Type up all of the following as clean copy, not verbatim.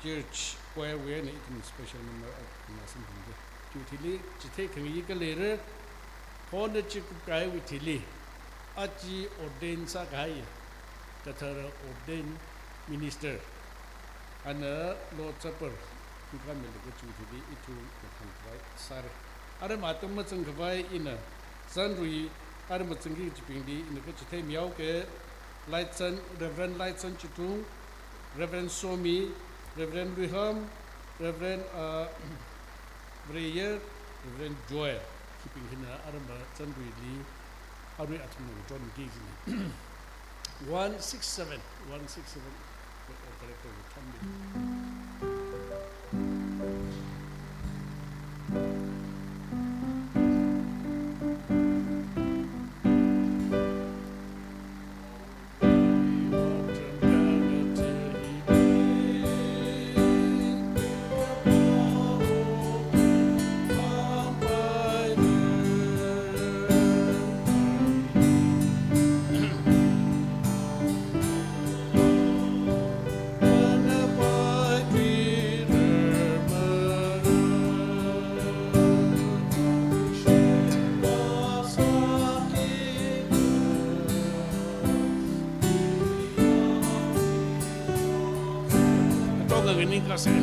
church where we are in special number of something utili jite kami ka lere phone chik kai utili aji ordain sa gai katara ordain minister ana lo chapar kita melu utili itu kan bai sar ada matam macam bai ina sanrui ada macam gi jipingdi ina ka jite miau ke Lightson Reverend Lightson Chitung Reverend Somi Reverend Riham, Reverend Breyer, Reverend Joel, keeping him Arama, Sandri Lee, Ari Atmu, John Gizzi. 167, corrector will come in. Ini kasih.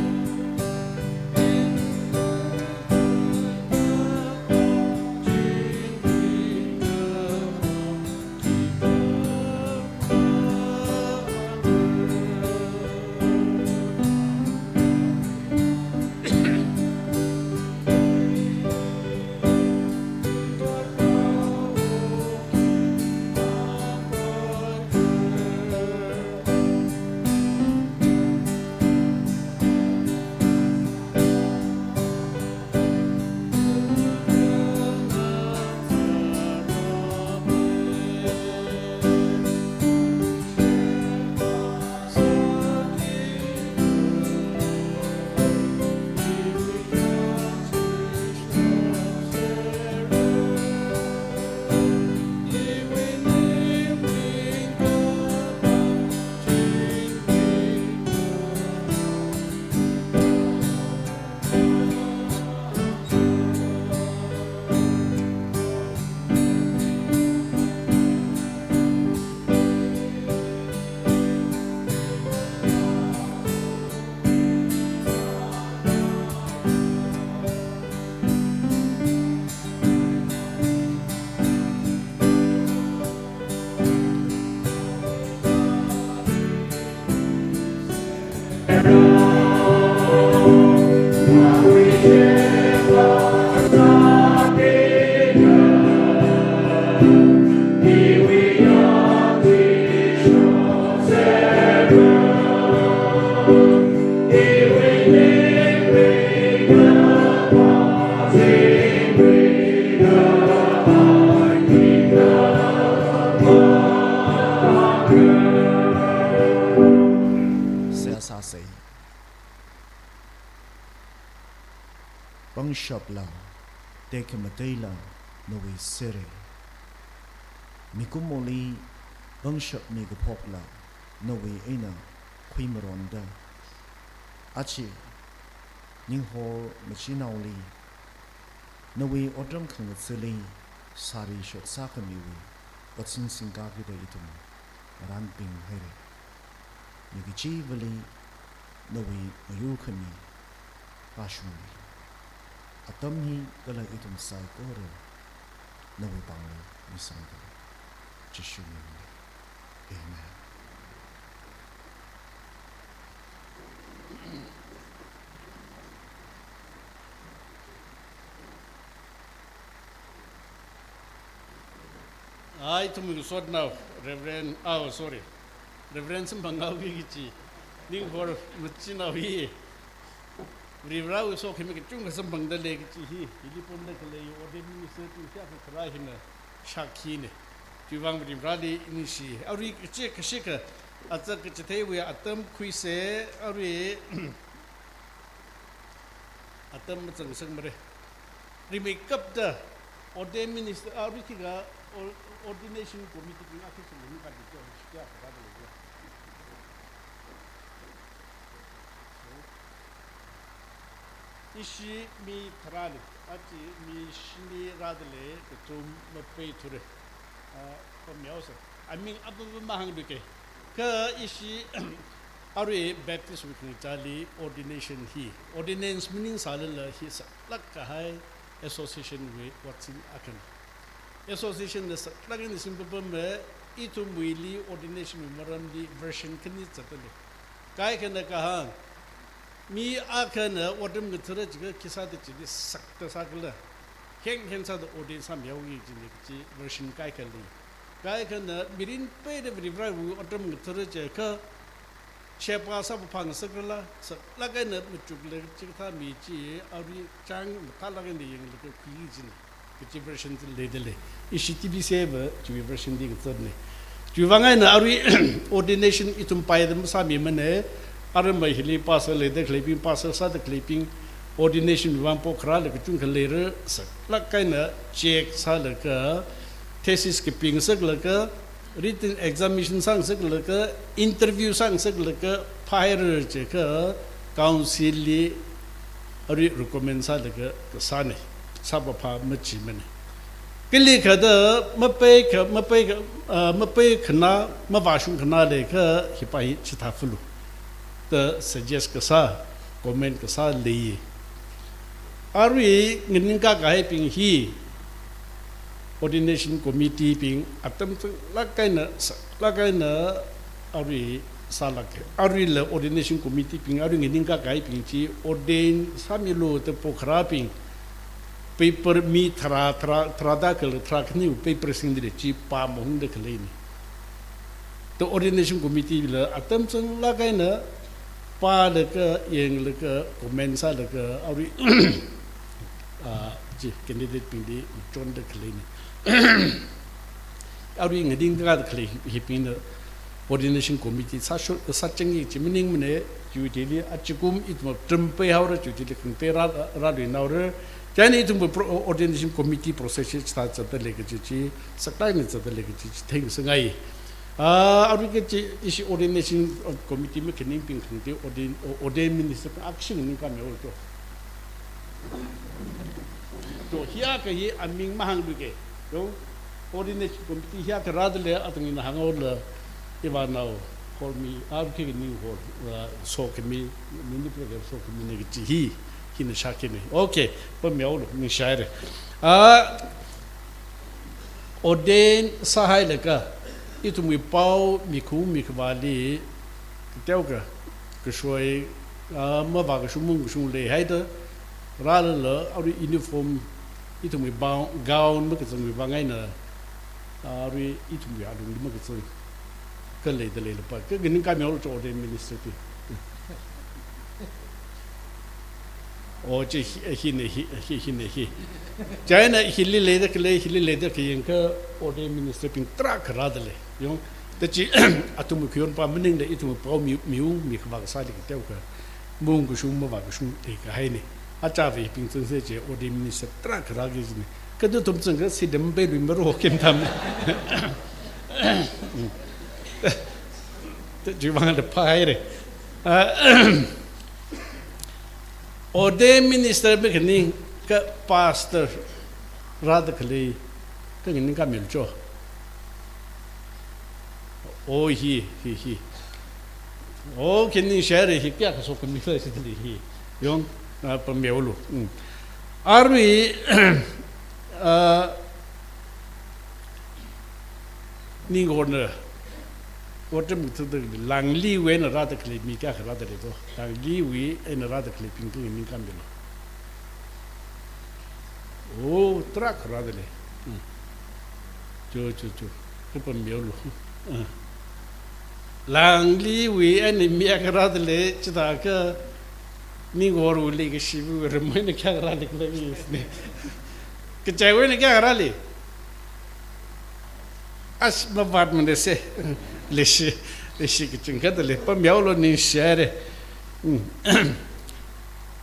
Shop la, take a matela, no way sere. Mikumoli, shop mega popla, no way ina, quimaronda. Achi, Ningho, Machinauli, no way odrum kang silly, sari shot sakamiwi, but since in Gavida itum, ramping heri. Nigichi valley, no way Mayukami, Pashumi. Atam hi kala itum sai kore na we bang ni sangka Jishu ni amen. I to me sort now Reverend Reverend Sambangau gichi ning for machina hi Rivrau so kemi chung sambang da le gichi hi ilipon da kale order minister tu sia ka krai hina shakhi ne jiwang rivrali inisi ari che kashika atsa ke chete we atam khuise ari atam chang sang mare remake up da order minister ari ki ga ordination committee ki office ni ka dito sia ka da le 이시 미 트라르 아치 미 신리 라들레 좀 페이투르 묘서 아밍 아부마항비게 그 이시 아루에 베프티스 위크니 자리 ordination hi ordinance meaning salala hi lakkai association with what's in akan association the lagan is simple me itu muili ordination maram di version kini chatale kai kana kaha mi akana odam gthara jiga kisa de ji sakta sakla hen sa de ordin sam yawi ji version kai kana mirin pe de ribra odam gthara je ka Siapa sahaja pang segala, lagai net mencukupi cerita miji, awal cang talaga ni yang lekuk kiri kecil version tu ledele. Isi TV saya cuci version di kita ni. Cuci wangai na awal ordination itu pai dem sami mana, aram bahili pasal lede clipping pasal sada clipping ordination wan pokra lekuk cung kelera, lagai na check sahaja ke thesis keeping segala ke. Written examination sang segala ke interview sang segala ke fire je ke council li ari recommend sa de ke sana sab pa machi men kili kada mapai khna mawashung khna le ke hipai chita fulu the suggest ke sa comment ke sa le ari ngin ka ga ping hi ordination committee ping atam lakai na ari salak ari le ordination committee ping ari ngin ka kai ping chi ordain samilo te pokhra ping paper mi thra da kal thrakni paper singre chi pa mohung de khle ni to ordination committee le atam chung lakai na pa le ka yeng le ka comment sa le ka ari ji candidate ping di chon de khle ni Auri ngeding ka kali hipin ordination committee sachengi chimining mene juitili achikum itmo trempe haura juitili kungte ra naure jani itum ordination committee process sta chata legechi saklai ni chata legechi thing sangai auri ke isi ordination committee me kening ping khungte ordain minister action ni ka me to hiya ka ye aming mahang buke Yo, ordination committee here ke radle atung in hangol iba now call me out ke new hall so ke mi mini program so ke mi ne hi ne shake me okay pa me ol mi shaire ordain sahai le ka itu mi pau mi khu mi kwali teu ka ke shoi ma ba ke shumung shung le haida radle au uniform itu mi bang gaun mak tu mi bangai na ari itu mi adu mak tu ke le de le pa ke gin ka me ol cho de minister ti o che hi ne china hi le de ke yen ka o de minister pin tra kra de le yo de chi atu mi kyon pa mning de itu mi pa mi ka ba sa de ke ka mung ku shum ma ba ku shum de ka hai ne achavi ping chung se je odi minister tra kra gi ni ka du tum chung ga si dem be rim ro kem tham te ju wang de pai re odi minister be ni ka pastor radically ka ni ka mil cho o hi o ken ni share hi kya ka so ko mi fa se de hi yong pemilu. Arwi ni gorner, watem tu de langli we na rada klip mi ka rada de to. Langli we na rada klip pintu ni kamelo. Oh, trak rada le. Jo. Ku pemilu. Langli we na mi ka rada le chita ka ni goru le ke shibu remai ne kya kara le kle isne ke chaiwe ne kya kara le as babat mende se le shi ke chunga de le pa miaulo ni share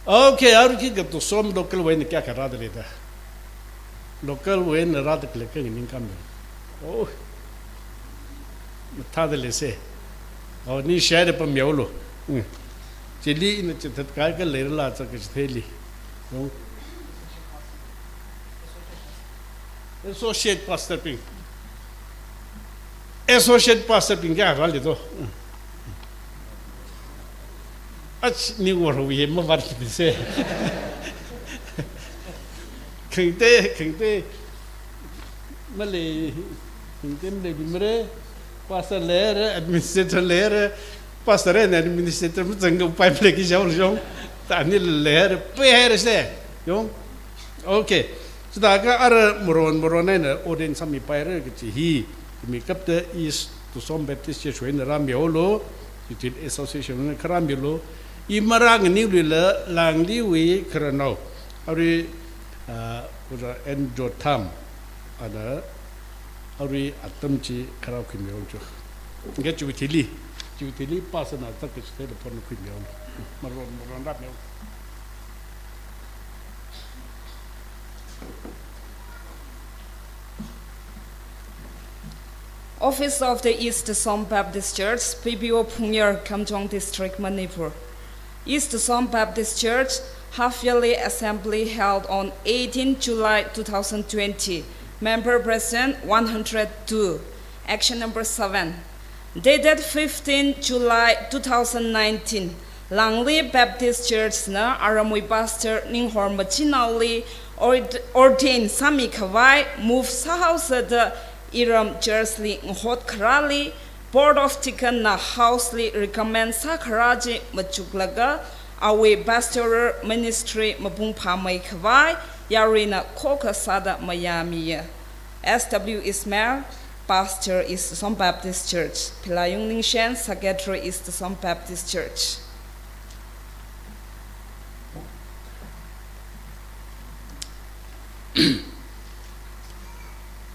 okay aur ki ga to som local we ne kya kara de le da local we ne ra de kle ke ni kam oh mata de le se aur ni share pa miaulo Chili in the Chitka Lerla Chakeli Yung associate pastor ping. Associate pastor ping kaya kali to. Ach ni waro ye ma var ki se. Kengte male bimre pastor lere administrator lere pastor and administrator mutanga pai ple ki jaul jong ta ni lere pe se yong okay so da ka ar moron na odin sami pai re ki hi mi kap the is to some baptist church in ramiolo util association na kramiolo I marang ni le lang li wi krano ari ura enjo tham ada ari atamchi karau kimyo jo nge chutili pasana tak ste de pon kimyo maron rap yo Office of the East Som Baptist Church, PBO Phunger, Kamjong District, Manipur. East Som Baptist Church half-yearly assembly held on 18 July 2020. Member present 102. Action number 7. Dated 15 July 2019. Langley Baptist Church na Aramui Pastor Ninghor Machinauli ordained Sami Kawai move Sahausa the Iram Jersey Hot Krali Board of Tikan na housely recommend Sakaraji Machuglaga Awe Pastoral Ministry Mabung Pamay Kawai Yarina Koka Sada Miami SW Ismail Pastor is Som Baptist Church Pilayung Ningshan Secretary is the Som Baptist Church.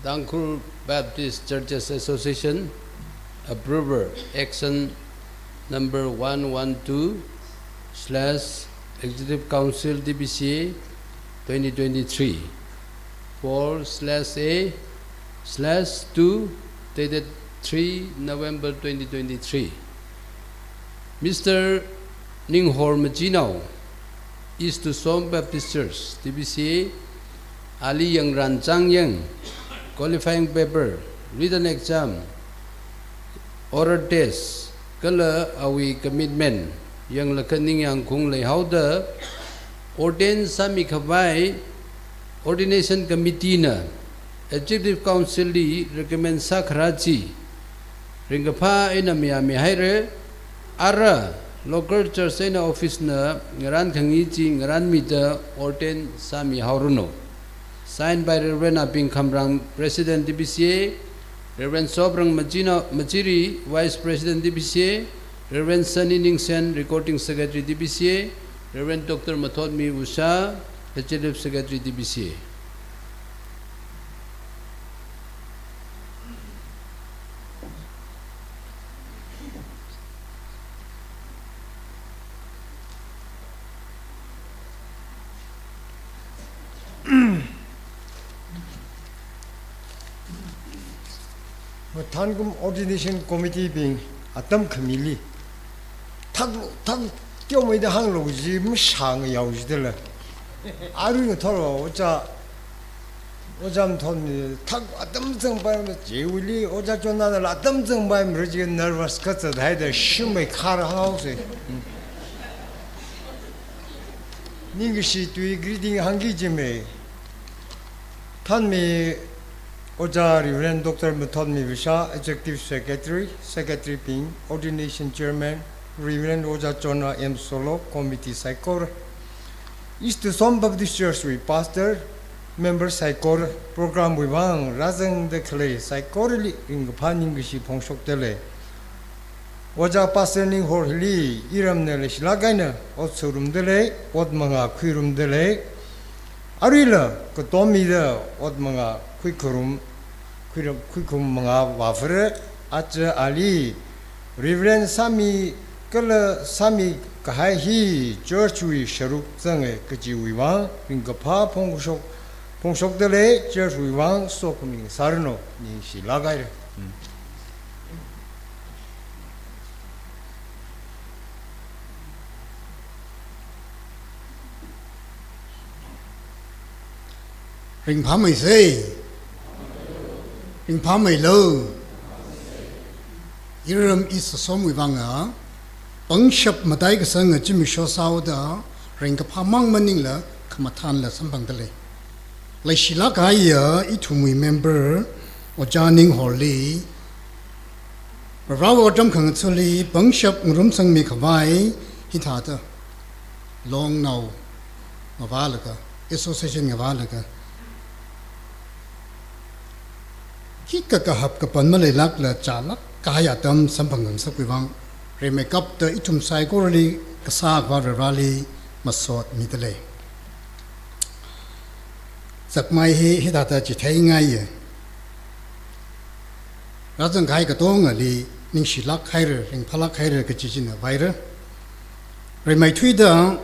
Dangkur Baptist Churches Association approver action number 112 / Executive Council DBCA 2023 4/A/2 dated 3 November 2023. Mr. Ninghor Majinau, East to Som Baptist Church DBCA Ali Yang Ran Chang Yang qualifying paper, written exam, oral test, kala awi commitment, yang lakaning yang kung lehau de, ordain sami khabai, ordination committee na, executive council li recommend sakhraji, ringapa ina Miami haire, ara local church ina office na ngaran khangi ngaran mita ordain sami hauruno. Signed by Reverend Aping Khamrang, President DBCA, Reverend Sobrang Majiri, Vice President DBCA, Reverend Sunny Ningsen, Recording Secretary DBCA, Reverend Dr. Mathodmi Usha, Executive Secretary DBCA. Tangum Ordination Committee being Atam Kamili. Tag Tiomi the Hanglo, Jim Shang Yaudilla. Aru Toro, Ojam told me, Tag Adam Zambam, Jewili, Oja Jonah, Adam Zambam, Region nervous cuts that had a shumme car house. Ningishi to greeting Hangi Jimmy. Tanmi Oja Reverend Dr. Mathodmi Visha, Executive Secretary, Secretary Ping, Ordination Chairman, Reverend Oja Chona M. Solo, Committee Saikor, East to Som Baptist Church with Pastor, Member Saikor, Program Wivang, Razang the Clay, Saikorli in Paningishi Pongshok Dele, Oja Pastor Ning Horli, Iram Nelish Lagana, Otsurum Dele, Otmanga Quirum Dele, Arila, Kotomida, Otmanga Quicum mga wafre at Ali Reverend Sami Kala Sami Kahai Hi Church we Sharuk Zange Kaji Wiwang Ringapa Pongshok Dele Church Wiwang So coming Sarno Ning Shilagay. ring phá mày xây ring phá mày lâu iram is so mùi vang à băng shop mà tay cái sang ở chim show sao đó ring cái phá mang mình là khăm than là sắm bằng cái này lại xí lá cái à ít thu mùi member ở gia đình Holly rồi vào trong khang xử lý băng shop ngrum sang mi khawai hít thở đó long now mà vào là cái association vào là cái khi cái hợp cái phần mà lấy lắc là trả lắc cái nhà tâm sản phẩm ngân sách quý vang rồi make up tới ít chung sai có đi cái sao vào rồi rally mà sốt mi tới đây giặc mai hi ta chỉ thấy ngay vậy ra rằng cái tổ người đi nhưng chỉ lắc hay rồi nhưng phá lắc hay rồi cái chỉ là vậy rồi mai thui đó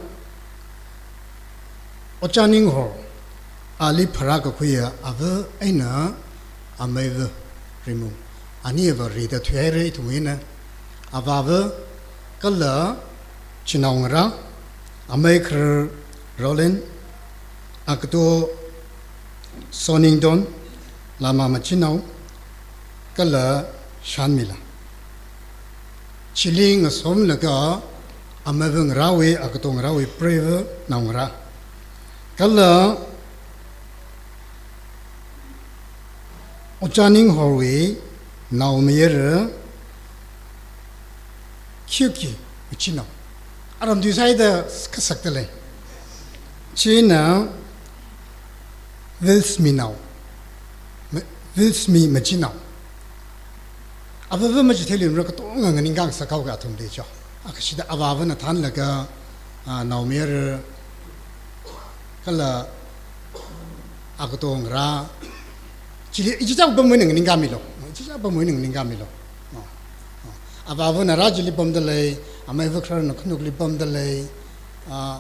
ở trong những hồ ali phara cái khuya à vợ anh nữa à mấy vợ rồi mùng anh ấy vợ rồi đó thuê rồi tụi nó à vợ cái lỡ chỉ nòng ra à mấy cái rồi lên à cái tổ Sonington làm mà chỉ nòng cái lỡ Shan Mila chỉ linh ở xóm là cái à mấy vợ ra về à cái tổ ra về preve nòng ra cái lỡ ở trong những hồ vị nào mấy rồi khiêu kỳ chỉ nào à làm thứ sai đó cái sắc đó này chỉ nào Wills mi nào Wills mi mà chỉ nào à vừa mà chỉ thấy liền rồi cái tổ người mình gang sắc cao cả thùng đi cho à cái gì đó à vừa nó than là cái nào mấy rồi cái là à cái tổ ra chỉ chắc bấm mấy người ngắm milo, chỉ chắc bấm mấy người ngắm milo. À vào vừa ra chỉ bấm được lấy, à mấy vừa khơi nó không được bấm được lấy, à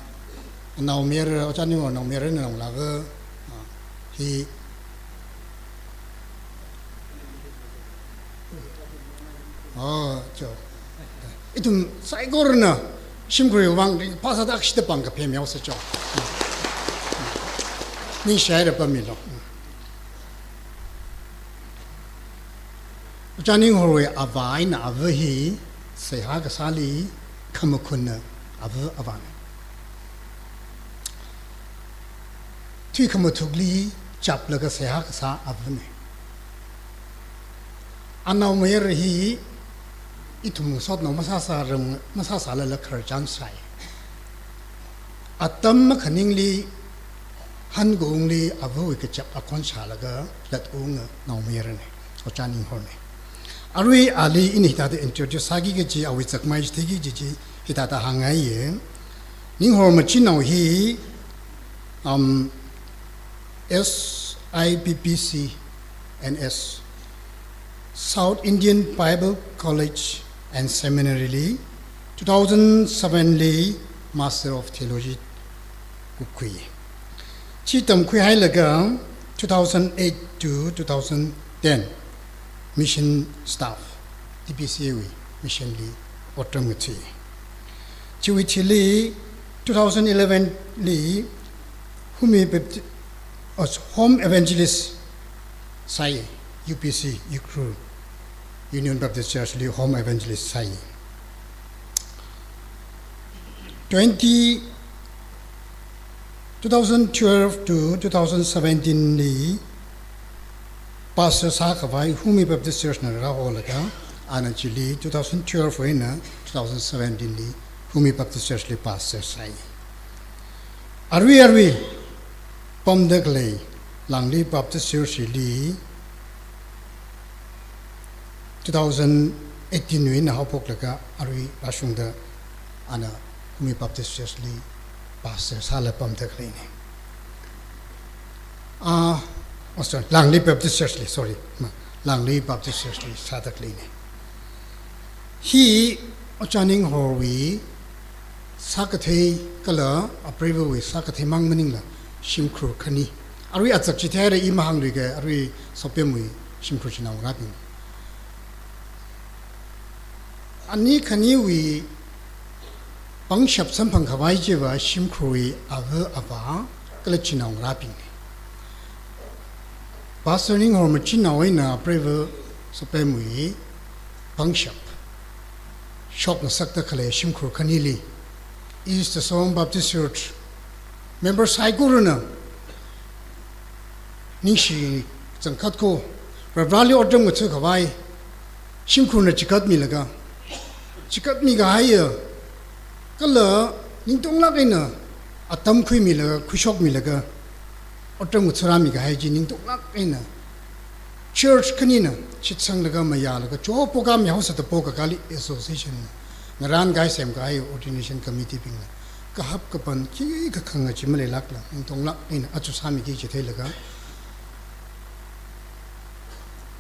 nào miếng ở trong này nào miếng nào là vợ, thì íttum sai có rồi nè, xin quỳ vang đi, pas ada akshte bang cái phê miao sẽ cho, mình share được bấm milo. cho nên hồi à vài na với hi sẽ ha cái sao lý không có khôn à với à vài tuy không có thuộc lý chập là cái sẽ ha cái sao à với này anh nào mới rồi hi ít thùng sót nào mà sa là khởi trang sai à tâm mà khẩn lý hắn cũng lý à với cái chập à con sa là cái lật uống nào mới rồi này ở cho nên hồi này Arui Ali ini kita tu introduce sagi ke ji awit sak mai thigi ji kita ta hangai ye ning hor ma chinau hi SIPPC NS South Indian Bible College and Seminary 2007 li Master of Theology kukui chi tam khui hai laga 2008 to 2010 mission staff DPCA mission li automatic chiwi li 2011 li humi as home evangelist sai UPC UCRU Union Baptist Church li home evangelist sai 2012 to 2017 li Pastor Sakavai, Humi Baptist Church na Raholaga, Anachili, 2012 na 2017 li, Humi Baptist Church li Pastor Sai. Arwi, Pomdegley, Langli Baptist Church li, 2018 na Hopok laga, Arwi Rashunda, Ana Humi Baptist Church li, Pastor Sala Pomdegley ni. Langley Baptist Church li, sorry, Langley Baptist Church li, Sadak li ni. Hi, ochaning horwi, sakathe kala, aprevo sakathe mang maning la, shimkru kani. Arwi atsak chithere imahang liga, arwi sopemui, shimkru chinaw rabin. Ani kani wi, pangshap sampang kawai jiwa, shimkru ava, kala chinaw rabin. Pastoring or machina wina prever sopemui pangshap. Shop na sakta kale shimkur kanili. East Som Baptist Church. Member Saiguruna. Nishi Zankatko. Ravrali Odam with Tukawai. Shimkur na chikat milaga. Chikat miga haya. Kala Nintong Lagina. Atam kui milaga, kushok milaga. Odam with Saramiga Haji Nintong Lagina. Church Kanina. Chitsang laga maya laga. Cho Pogam House at the Pokagali Association. Naran guys am guy ordination committee ping kahap kapan ki ka khanga chimale lakla intong lak in achusami ki che thelaga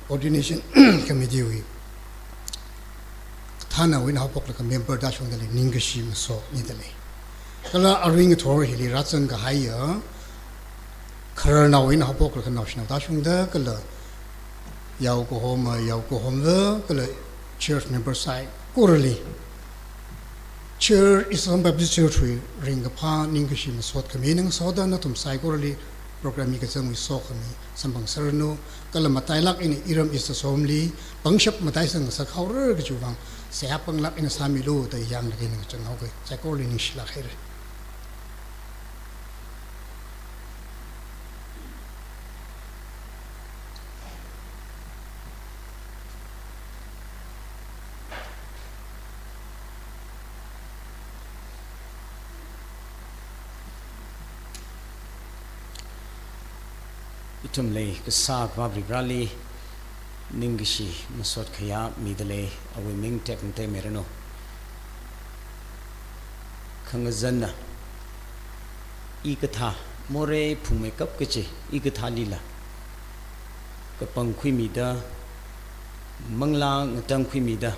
ordination committee wi thana win hapok la member da shong dali ningashi so ni dali kala aring thor hili ratsan ga haya kharna win hapok la national da shong da kala yaw ko hom da kala church member side quarterly Church is on Baptist Church ring upon English in Swat Communing Soda Natum Psychorally programming as we saw me Sambang Serno, Kalamatilak in Iram is the Somli, Bangshap Mataisan Sakauer Juvan, Sapang Lak in a Samilu, the young beginning of Janoga, Psychorally in Shlahir. Itumle kasak babri brali ningishi masot khaya midale awi ming teknte merano khangazanna ikatha more phume kap kache ikatha lila kapang khimida mangla ngatang khimida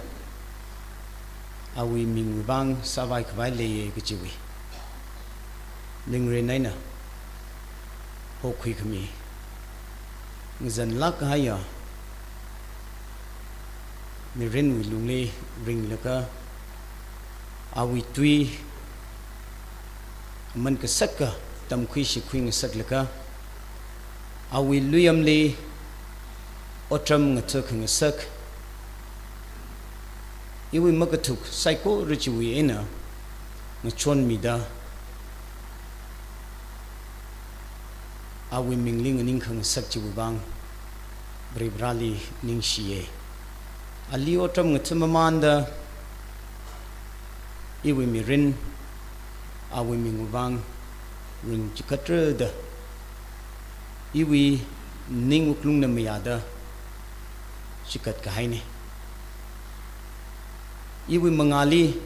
awi ming bang sawai khwai leye kachiwi ningre naina hokhui khmi Zan lak haya ni rin wi lungle ring laka awi tui man ka sakka tam khui shi khui sak laka awi luyam le otram nga thak nga sak iwi makathuk psycho richiwi ena nga chon mida awi mingling ning khang sak chi bang bribrali ning shiye ali otam ngchmamanda iwi mirin awi mingubang ring chikatra da iwi ning uklung na mayada chikat ka haine iwi mangali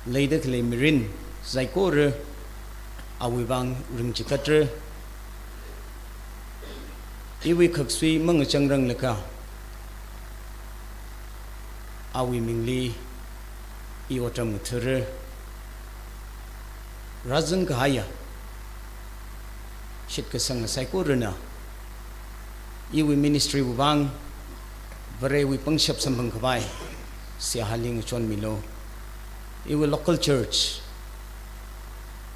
leidak le mirin zaikor awi bang ring chikatra Iwi kaksui mangachangrang laka awi mingli iwatam ngthur razang kahaya shit kasang saiko rena iwi ministry wang bare wi pangshap sambang khabai sia haling chon milo iwi local church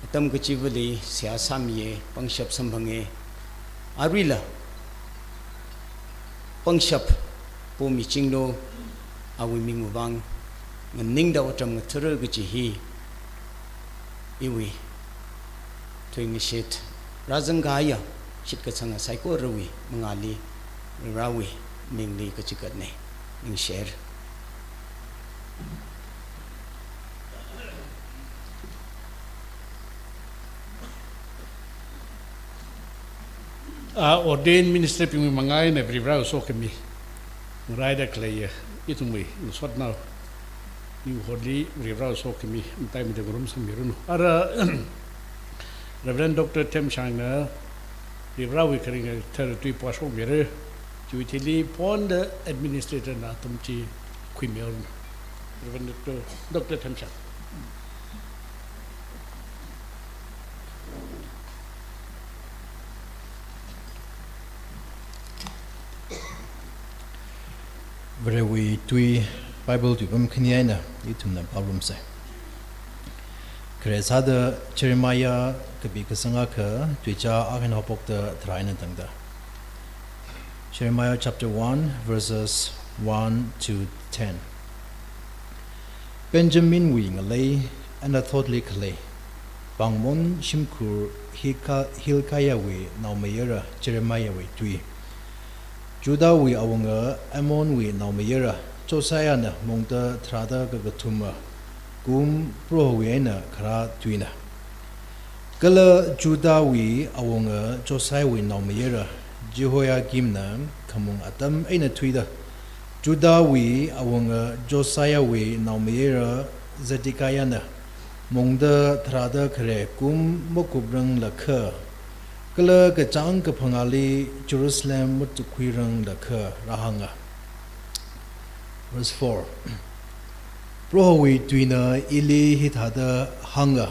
atam kachivali sia samye pangshap sambange arila Pangshap po michinglo awi mingubang nganing da otam ngathur gichi hi iwi twing shit razangaya shit ka changa saiko rawi mangali rawi mingli ka chikat ne ning share ordained minister ping mangai na bribra so kemi raida clay itumi sot now you hodli bribra so kemi time de gurum samirunu ara Reverend Dr. Tem Shangna bribra we kering territory pasho mere juitili pond administrator na tumchi kwimel Reverend Dr. Tem Shang Where we tui Bible to bum kniana itum na problem say. Kresada Jeremiah kabi kasanga ka tuicha agen hopok the traina tangda. Jeremiah chapter 1, verses 1 to 10. Benjamin wing lay and a thought lay. Bangmon shimkur Hilkiah we Naumeyera, Jeremiah we tui. Judah we awanga, Ammon we Naumeyera, Josiah na Mongda Trada Gagatuma, Gum Prowiena Kara tuina. Gala Judah we awanga, Josiah we Naumeyera, Jehoiakim na Kamung Atam Aina tuida. Judah we awanga, Josiah we Naumeyera, Zedekiah na Mongda Trada Kare Kum Mokubrang Laka. Kala Gajang Kapangali, Jerusalem Mutukwirang Laka Rahanga. Verse 4. Prohawi Twina Ili Hitada Hanga.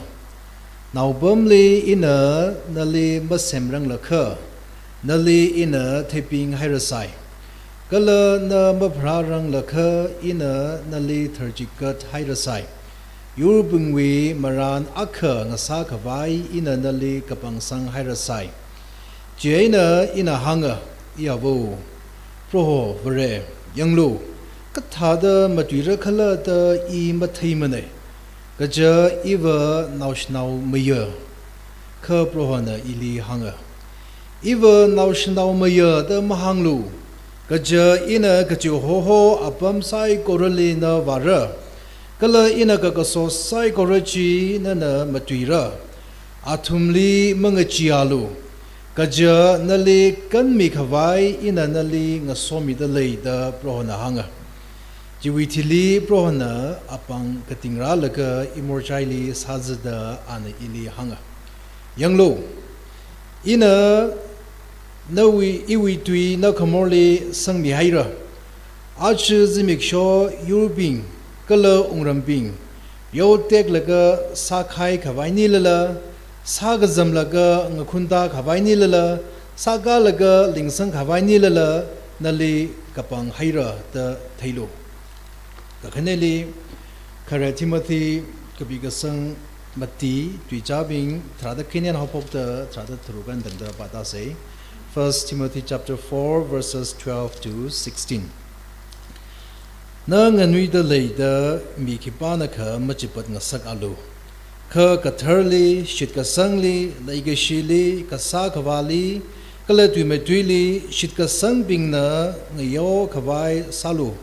Now Bumli ina Nali Masemrang Laka. Nali ina Taping Hirasai. Kala na Maprarang Laka ina Nali Turjikat Hirasai. Yurubungwi Maran Aka Nasaka Vai ina Nali Kapangsang Hirasai. Jaina ina Hanga Iavo. Proho Vere Yanglu. Katada Madura Kala da I Matimane. Gaja Eva Naushnau Maya. Ka Prohana Ili Hanga. Eva Naushnau Maya da Mahanglu. Gaja ina Gaju Hoho Abam Sai Goralina Vara. Kala ina Gagaso Sai Gorachi Nana Matuira. Atumli Mangachialu. Gaja Nali Kanmi Kavai ina Nali Ngasomi the Lay da Prohana Hanga. Jiwitili Prohana Apang Katingra Laka Imorchaili Sazada Ana Ili Hanga. Yanglo Ina Nawi Iwi Tui Nakamorli Sang Mihaira Archer Zimikshaw Yurubing Kala Ungrambing Yo Tek Laga Sakai Kavaini Lala Sagazam Laga Ngakunda Kavaini Lala Saga Laga Lingsang Kavaini Lala Nali Kapang Haira the Tailo. Kaneli Kara Timothy Kabigasang Mati Twijabing Trada Kenyan Hopop the Trada Turugan and the Batase. 1 Timothy chapter 4 verses 12 to 16. Nang anui the later Mikipanaka Machipat Nasak Alu. Ka Katarli, Shitkasangli, Laigashili, Kasakavali, Kalatwimetwili, Shitkasang Bingna, Nayo Kavai Salu.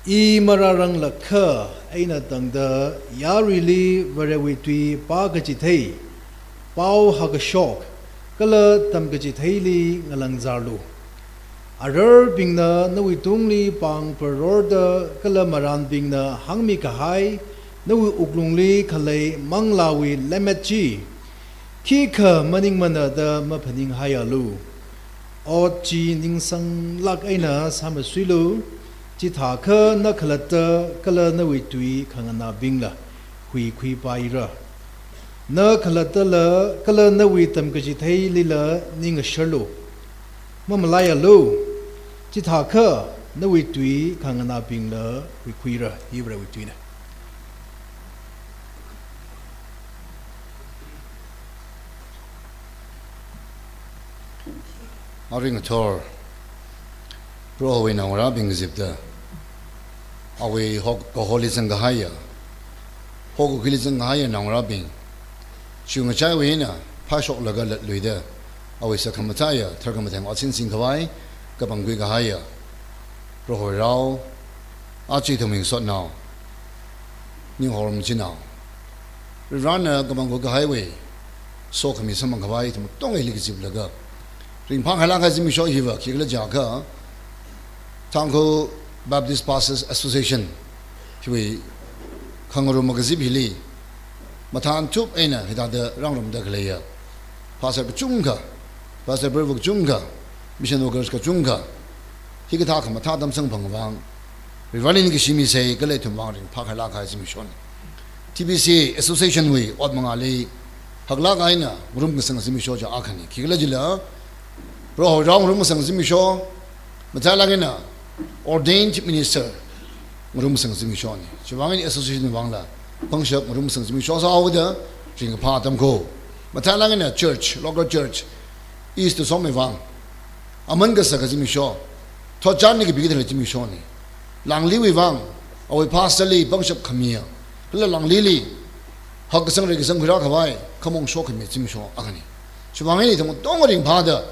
I mararang lakha aina tangda yarili varewitwi pagachithei pau hagashok kala tamgachithei ngalangzarlu arar bingna nawitungli pang parorda kala maran bingna hangmi kahai nawi uklungli khalai manglawi lemetchi kika maning manada mapaning hayalu ochi ningsang lak aina samaswilu Chithaka Nakalata Kala Nawitui Kangana Bingla Hui Paira Na Kalatala Kala Nawitam Gajithei Lila Ninga Sherlo Mamalaya Lo Chithaka Nawitui Kangana Bingla Huira Ibra Wituina. Aring a tour. Bro, we know Rabbing Zipta. Away Holis and Gahaya. Hogokilis and Gahaya now Rabbing. Chungachawina, Pashok Lagal Luida. Away Sakamataya, Turkamatang Otsin Sinkawai, Kapangui Gahaya. Bro Rao, Archie to me so now. New Horm Jinao. We run a Kamangoga Highway. So come some Kawai to Tonga Ligzip Laga. Ring Pangalaka Zimisho Hiva, Kigla Jaka. Tango Baptist Pastors Association, Hui Kangaroo Magazib Hili, Matan Tup Ena, Hidada Rangam Daglaya, Pastor Junga, Pastor Bervuk Junga, Mission Workers Junga, Hikataka Matadam Sang Pangwang, Rivalin Gishimi say, Galetum Mountain, Pakalaka Zimishon, TBC Association Way, Otmangali, Haglaka Ina, Rumsang Zimishoja Akani, Kilajilla, Bro Ram Rumsang Zimisho, Matalagina. Ordained minister, Murumsang Zimishoni. Chivangani Association Wangla, Pangshap, Murumsang Zimishosa over drink a part of go. Matalangana church, local church, east to Somivang. 阿门个啥个这么说，他讲那个别的了这么说呢，朗里为王，我为帕斯里帮手看米啊，那朗里里，好个生那个生回来可外，可蒙说看米这么说啊个呢，就王里头我东个人怕的，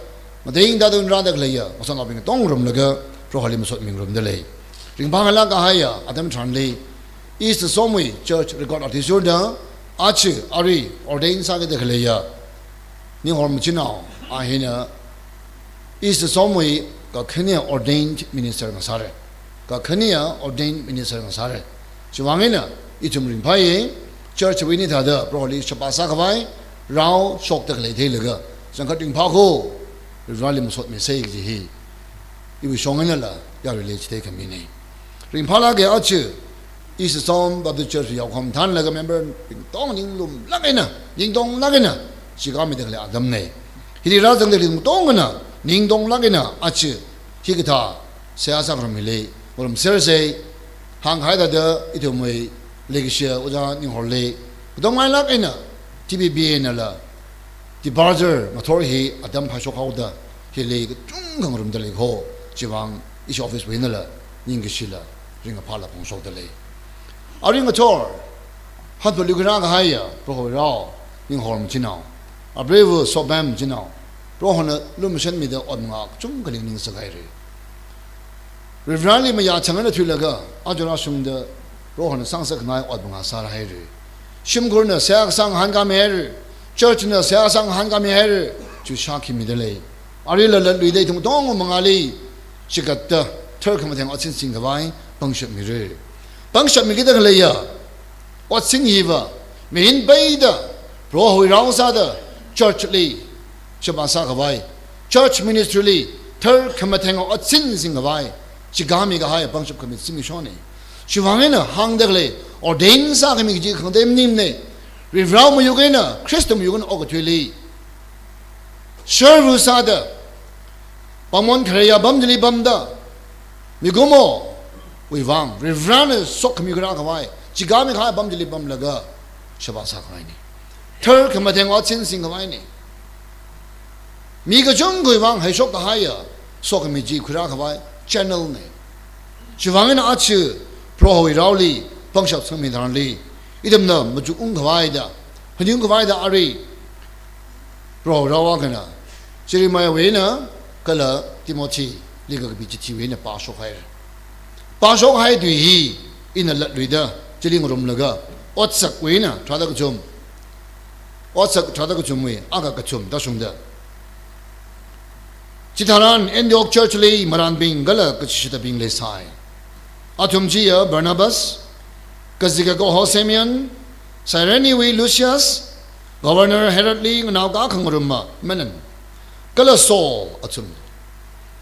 我对应他都让那个来呀，我上那边个东人那个，说好里面说明人的嘞，人怕个那个还呀，阿他们传嘞，East Someway Church record of the shoulder, Archie, Ari, ordained Saga de Kalea, New Hormachino, Ahina, East Someway, Kenya ordained minister Masare, Kenya ordained minister Masare. Chivangina, Itum Pai, Church Winita, probably Chapasakavai, Rao, Shock the Kalate, Sankating Paco, the Ralim Sot Message, he was Shonganella, Yarili taken meaning. Rimpala ge Archie. East Storm of the church, you come tan like a member, Dong Ying Lum, Lagina, Ying Dong Lagina, she got me the Adamne. He did rather than the Dongana, Ning Dong Lagina, Achi, Higata, Seasa from Milay, or Cersei, Hang Hida the Itumway, Legacia, Uda, New Horley, Don't mind Lagina, TBB in a the barger, Matori, Adam Pashoka, he lay Jung room the lake ho, Chivang, each office winner, Yingishilla, ring a pala on shoulder lay. A ring a tour, had to look around higher, Pro Raw, in Horm Gino. A brave Sobam Gino, Rohana Lumission me the Odmark, Jungaling in Sagari. Reverendly Maya Chamana Tulaga, Ajanashum the Rohan Sansak Nai Odmar Sarahiri. Shimgurna Sak Sang Hangameri, Church in the Sak Sang Hangameri, to Shaki Middelay. Arilla let me date to Dong Mangali, she got the Turkmatan Otsin Singavai, Bungship Mirror. Bangshap mi kita kelaya, wat sing hiva, min bayda, pro hui rausada, church li, shabasa kawai, church ministry li, third kamatengo wat sin sing kawai, chigami kawai bangshap kami simi shoni, shivangena hang dekle, ordain sa kami kiji kandem nimne, rivrau mo yugena, Christo mo yugena ogatwili, servu sada, pamon kreya bamdili bamda, migumo. We wang, Reverend Sok Mugrakawai, Chigami Kai Bamdili Bam Laga, Shabasakaini. Turk Matang Watson Singawini. Miga Jungu Wang has shocked the higher, Sokamiji Kurakawai, channel name. Shivangin Achu, Pro Rauli, Pungshap Sumidan Lee, Idam no, Maju Ungavaida, Hajungavaida Ari, Pro Rawagana, Jeremiah Wena, Kala, Timothy, Liga BGT Wena Pasho Hire. Pasok hai dui in a leader, chilling room laga, Otsak Wina, Tradakachum, Otsak Tradakachum, Agakachum, Dashunda. Chitaran, Endok Church Lee, Maran Bing Gala, Kachita Bing Les High. Atumjia, Barnabas, Kazigago Hosemian, Sireniwi Lucius, Governor Herod Lee, Naugakanguruma, Menon, Gala Saul, Atum.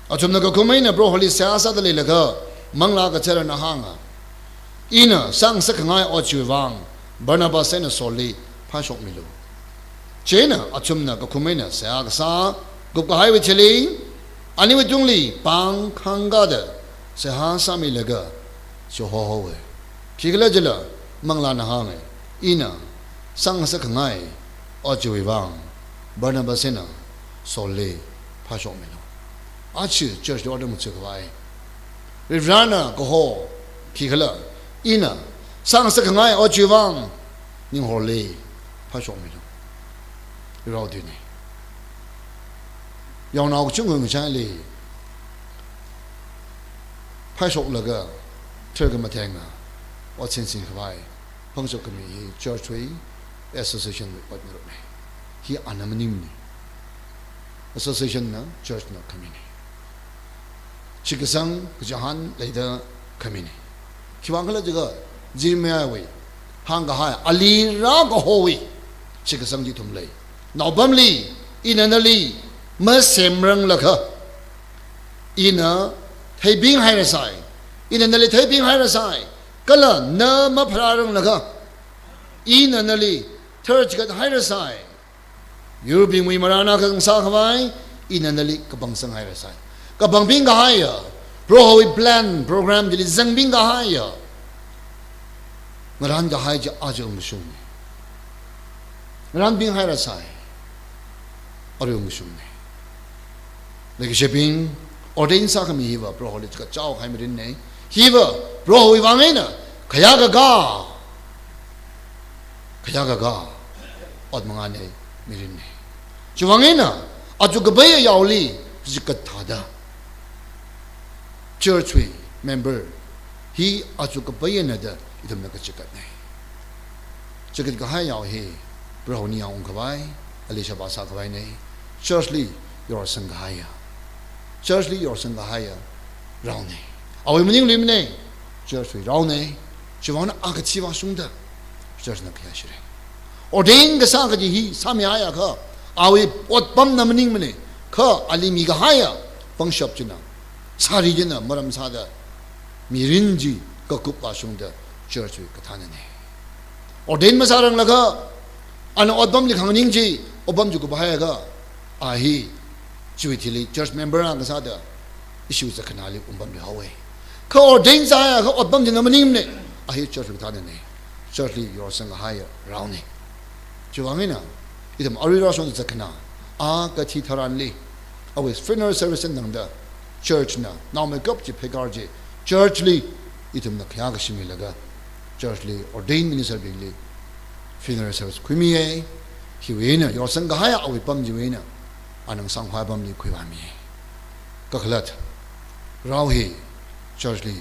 Atum Nagakumina, Bro Holy Sasa the Lilaga. Mangla ka chera na hanga ina sang sakangai ochiwang Barnabas and Soli Pashok Milu Chena achumna ka kumena sa sa gupka highway chili aniwe jungli pang khangada sa ha sami laga so ho ho we kigla jela mangla na hanga ina sang sakangai ochiwang Barnabas and Soli Pashok Milu achi church order mu chukawai Rivrana Goho, Kikala, Ina, Sang Sakangai or Chivang, Ning Horley, Pashomido. Rodini. Yon Chung Shali Pashok Laga, Turgamatanga, what's in Sinkai, Pungsok Committee, Church Way, Association with what he anonymity. Association, Church not community. Chikasang, Jahan, later, Kamini. Kiwangala Jaga, Jimmy, Hangahai, Ali Ragahowi, Chikasang Jitumlay. Now Bumley, Inanali, Mersemrang Laka, Ina, Tabing Hirasai, Inanali Tabing Hirasai, Kala, Nama Prarang Laka, Inanali, Turchgat Hirasai. You being we Marana Kang Sakawai, Inanali Kabangsang Hirasai. Kabang binga haya, pro we plan program dili zang binga haya. Maran ga haya aja umshum. Maran bing haya sai. Ori umshum. like shipping ordain sa kami hiva bro holi ka chao khai mirin nei hiva bro wi wang na khaya ga od mga nei mirin nei chuwang na aju ga bay yauli zikat thada church we member he aju ga bay na da idam na ka chikat nei chikat ga ha yaw he bro ni ang ka bai alisha ba sa ka bai nei churchly your sangaya churchly your sangaya rao nei awi mning lim nei church we rao nei chuwang na a ka chi wa sung da church na kya shire ordain ga sa ga ji hi samya ya ka awi ot pam na mning mne kha alimi ga haya pangshap china sari jina maram sa da mirinji ka kup pa sung da church we ka thana ne ordain ma sarang la ga an ot pam li khang ning ji obam ju ko ba ya ga a hi chui thili church member ang sa da issue za kanali umbam li hawe ka ordain sa ya ka ot pam jina mning mne a hi church ka thana ne church li your sang haya round ne chuwangina idam arira son zakna a ka thi tharan li always funeral service in the church na now make up ji pegarji churchly idam na khya ga shimi laga churchly ordained minister bigli funeral service khumi ye hiwena your sang haya awi pam ji wena anang sang hwa bam li khwi ba mi ka khlat raw hi churchly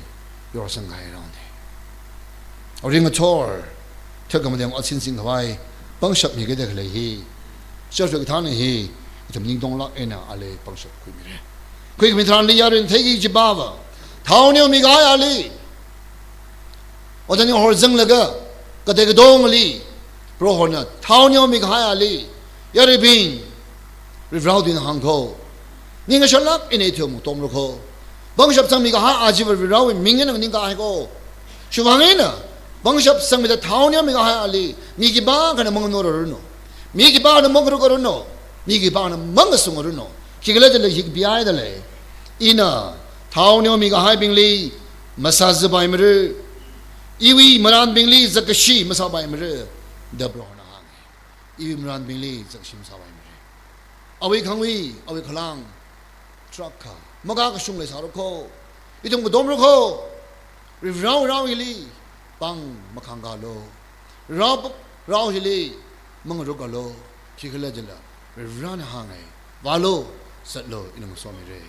your sang haya raw ne oring a tour thakam dem achin sing hwai pangshap mi ge de khle hi church ka thane hi itam ning dong lak ena ale pangshap khwi mi re khwi mi thran li yarin thegi ji ba ba thau ne mi ga ya li odani hor jang laga ka de dong li pro hona thau ne mi ga ya li yari bin rivraud in hang ko ning ga shalak ine thom tom ro ko pangshap sang mi ga ha aji rivraud ming ne ning ga ha ko shuwangena pangshap sang mi da thau ne mi ga ha li mi gi ba ga na mong no ro no mi gi ba na mong ro ko no mi gi ba na mang sung ro no ki ga le de hi bi ai de le ina thau ne mi ga hai bing li masaz bai mi re iwi maran bing li zakashi masa bai mi re da bro na ha iwi maran bing li zakashi masa bai mi re awi khang wi awi khalang truck ka maga ka sung le sa ro ko idum ko dom ro ko ri rao rao li bang makhang ga lo rao li mang ro ga lo ki khla jala ran ha ngai wa lo sat lo inam so mi re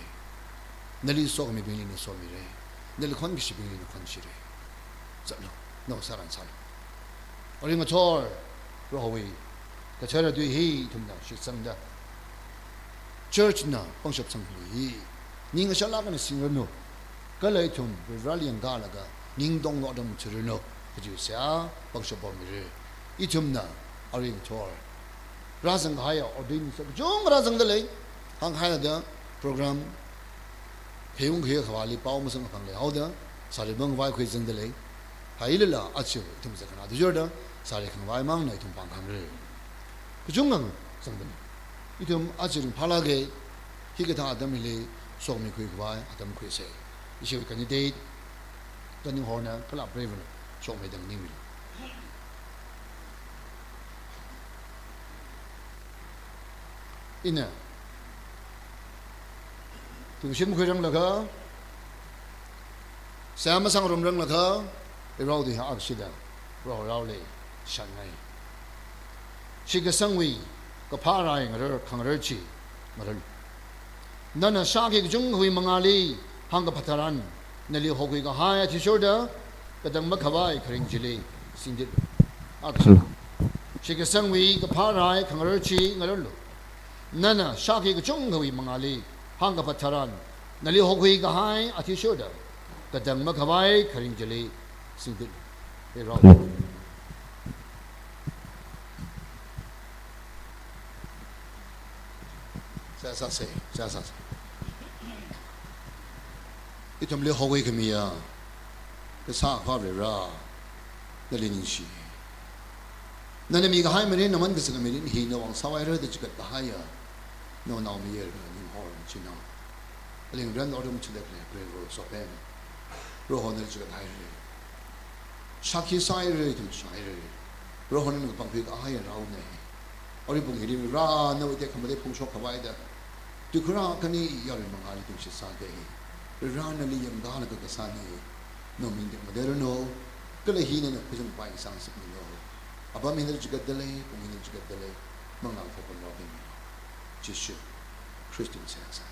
nali so mi bin ni so mi re nali khon gi shi bin ni khon shi re sat lo no saran sal ori nga chor ro wi ka chara du hi thum da shi sang da church na pang shop sang hi ni nga shala ka na sing no ka lai thum ralian ga la ga ning dong lo dam chur no ka ju sa pang shop mi re I thum na ori nga chor razang haya ordain sa jong razang da le hang haya da program heung he khawali paw ma sang phang le haw da sari bang wai khoi jang da le hai le la achu thum sa kana du jor da sari khang wai mang nai thum pang khang re ku jong ngang sang da I thum achu phala ge hi ga da adam le so mi khoi wai adam khoi se I she candidate da ni ho na kala brave so me dang ni mi ina tu sim khoi rang la ga sam sang rom rang la ga rao di ha aksida rao le shan ngai shi ga sang wi ka pha rai ngar khang rer chi maral nana sha ge jung hui mangali hang ka phatharan nali ho gui ga ha ya thi shoda ka dang ma khawai khring jili singit aksida shi ga sang wi ka pha rai khang rer chi ngar lo nana shaki ga chung gawi mangali hanga pataran nali hokhui ga hai athi shoda kadang ma khawai kharing jali singdil e raw sa sa itam le hokhui kamiya ka sa pha re ra nali ning shi nana mi ga hai mane naman ga sanga mi hi no wang sawai ra de chikat ga hai ya no now me here ni hor china aling ran order mu chile pre ro so pen ro hon de chikat hai re shaki sai re tu sai re ro hon ni pang phi ga hai ya rao ne ori bung hi ra no de kham de phung shok khawai da tu kura kani yari mangali tu shi sa de rana li yang dala ka sa ne no min de modero no kala hi ne ko jung pai sang sip no aba min de jigat dele ko min de jigat dele mangal ko ko no bin jishu Christian sense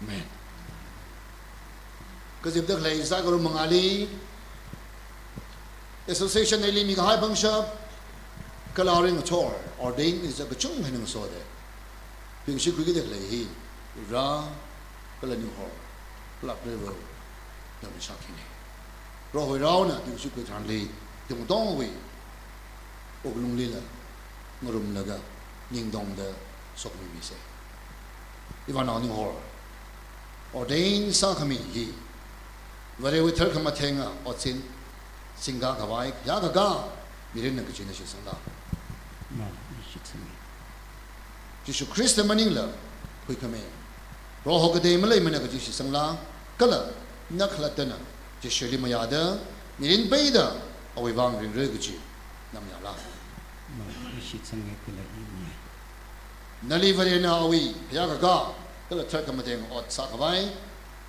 amen kasi dak lai sa ko mangali association ne li mi ga hai bang sha kala ring tor ordain is a chung hen so de ping shi ku ge de lai hi ra kala ni ho plak level na mi sha ki ne ro hoi rao na ping shi ku than li dong dong we o lung li la ngorum la ga ning dong de sok mi se iwan na ni ho ordain sa khami hi ware we thar khama thenga o chin singa khawai ya ga mi ren na ke chin shi sang da ma shi tsang Jesus Christ maning la koi khame ro ho ga de ma lai ma na ke shi sang la kala na khla ta na je sheli ma ya da mi ren bai da awai wang ring re ge chi nam ya la ma shi tsang ke kala i mi nali vare na awi ya ga kala thar khama teng ot sa khawai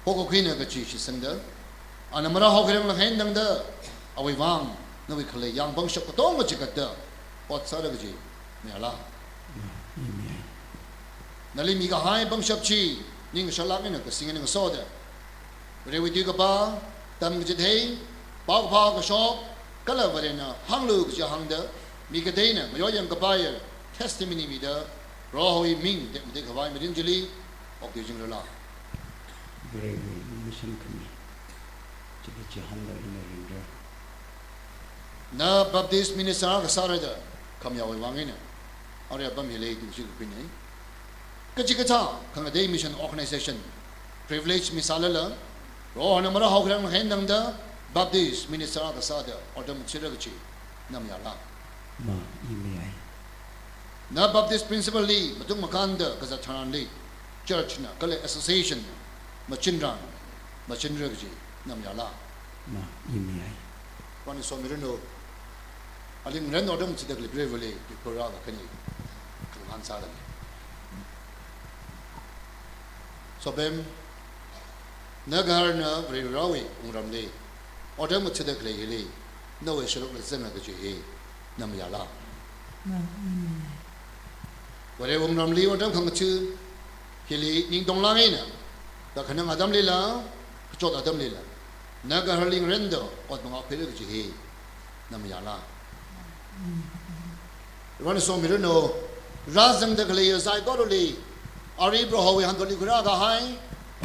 ho ko khin na ke chi shi sang da anamara ho ga la hen dang da awai wang na wi khale yang bang shak to ngo chi ka da ot sa ge chi me la nali mi ga hai bang shap chi ning shalak ne ka sing ne so da re wi ti ga ba tam ge thei ba ga shop kala vare na hang lu ge hang da mi ga dei na mo yang ga ba ya testimony mi da ro hoi ming de ga ba mi rin jili ok de jing la bre mission kami ji han da in ring da na baptist minister ga sa ra da kam ya wai wang ne ore ba mi le du shi ku ne Kachikata, Kangadei Mission Organization, privilege misalala, Roh Namara Hokran Hendanda, Baptist Minister Agasada, or the Chiragachi, Namyala. Ma imi Na Baptist Principal Lee, Matung Makanda, Kazataran Lee, Church na, Kale Association, Machindran, Machindragachi, Namyala. ma imi One is on Mirino, Alim Renodum to the Bravely, Puraga Kani, Kangan Salam. So bem nagar na vri rawi ungram le order mo chede kle le no we shiro le zema ge ji nam ya la ware ungram le order khang chu kili ning dong la ngai na da khanang adam le la chot adam le la nagar ling rendo ot ma phele ge ji nam ya la ron so mi no razang de kle sai ko le Ari bro hawi hangkali kura ga hai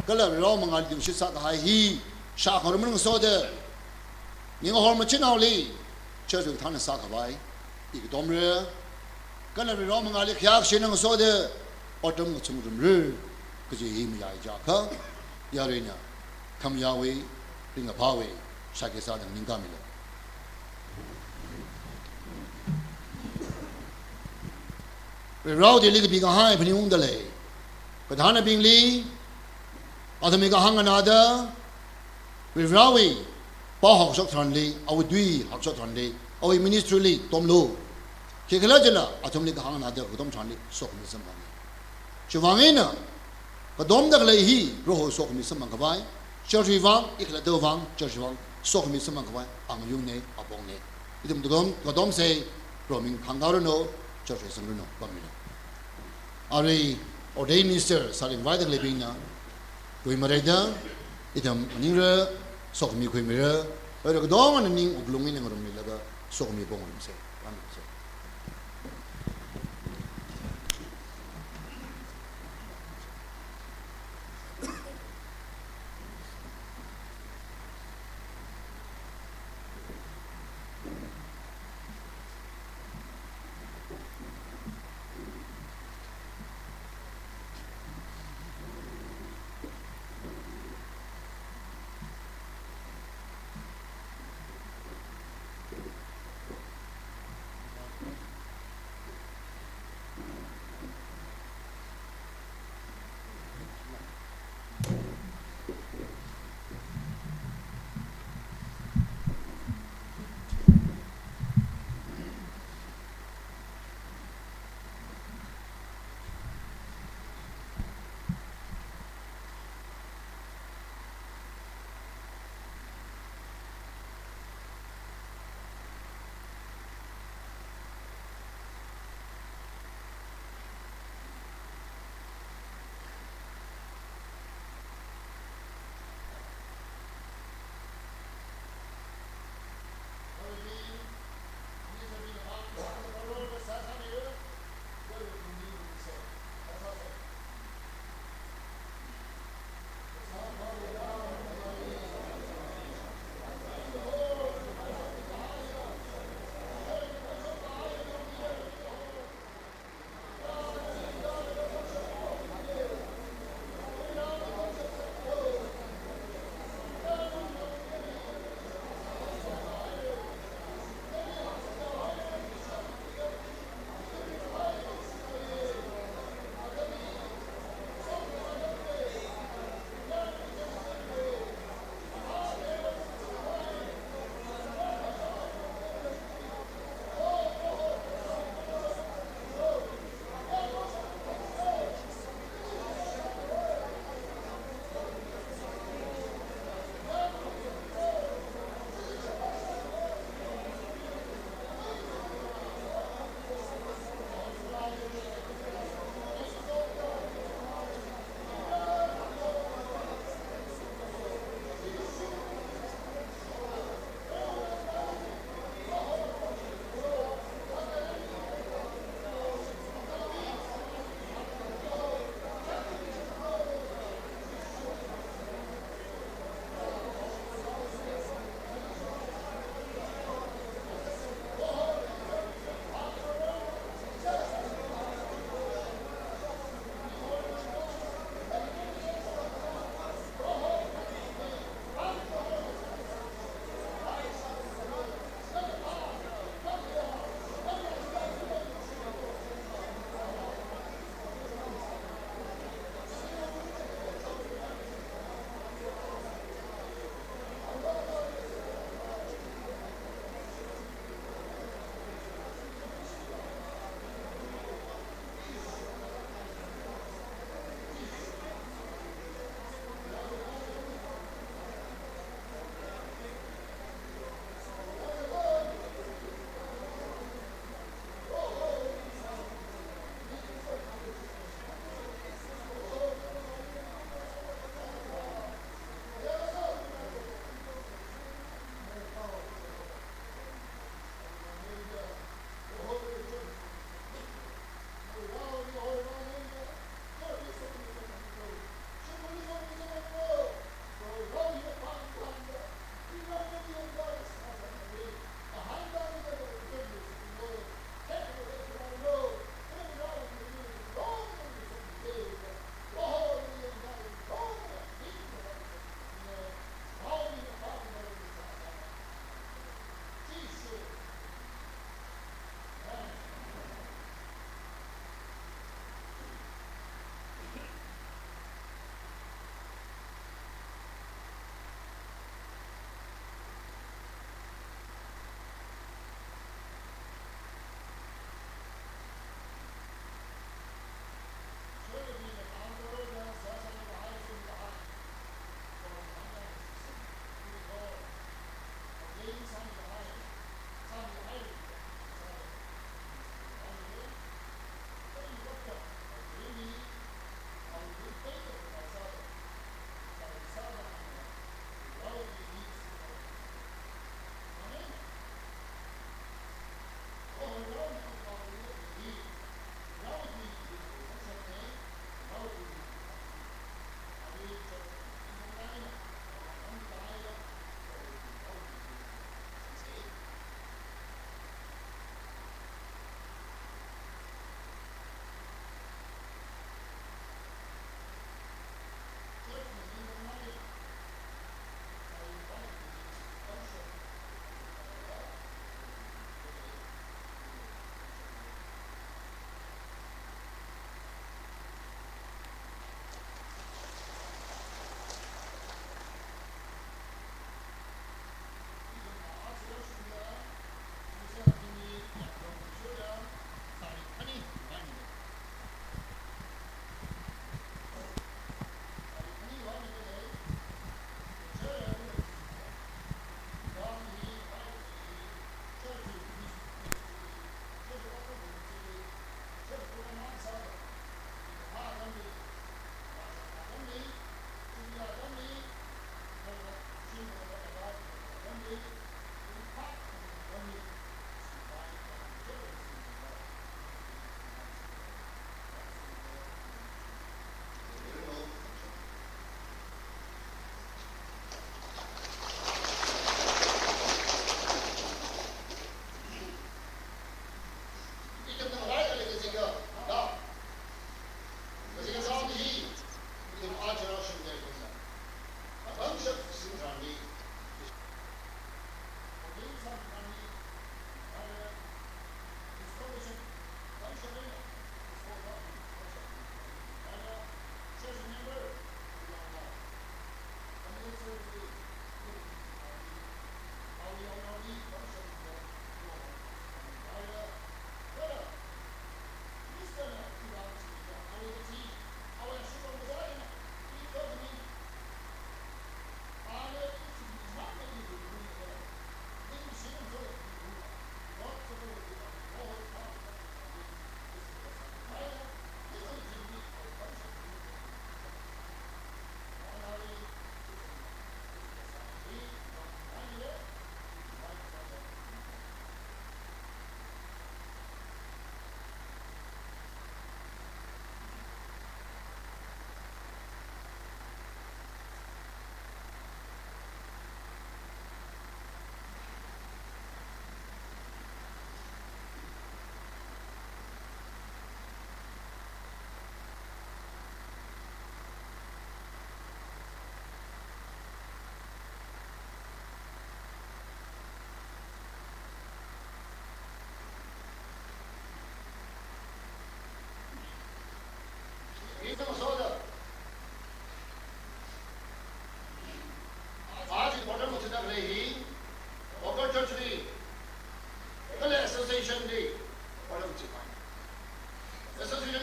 kala ro mangal du shi sa ga hai hi sha khor mun so de ning hor ma chin naw li che ju than sa ga bai I ga dom re kala ro mangal li khyak shin ng so de otom ng chung rum re ke ji hi mi ya ja kha ya re na kham ya we ring ga ba we sha ke sa dang ning ga mi le ro de li ga bi ga hai phni ung de le Kadhana Bingli, Adamiga Hanganada, with Rawi, Pahok Shotranli, our Dui Hakshotranli, our ministry, Tom Lo, Kikalajala, Atomika Hanganada, Dom Tranli, Sokumisam. Chivangina, Kadom the Lehi, Roho Sokumisam Kavai, Church Vang, Ikladovang, Church Vang, Sokumisam Kavai, Angune, Abone. Idum Gadom say, Roaming Hangarano, Church Sanguno, Bamino. Ari. Ordained minister saling invited living na kui mareda itam anira sok mi kui mira ero dong an ning uglungin ng rum nilaga sok mi bong se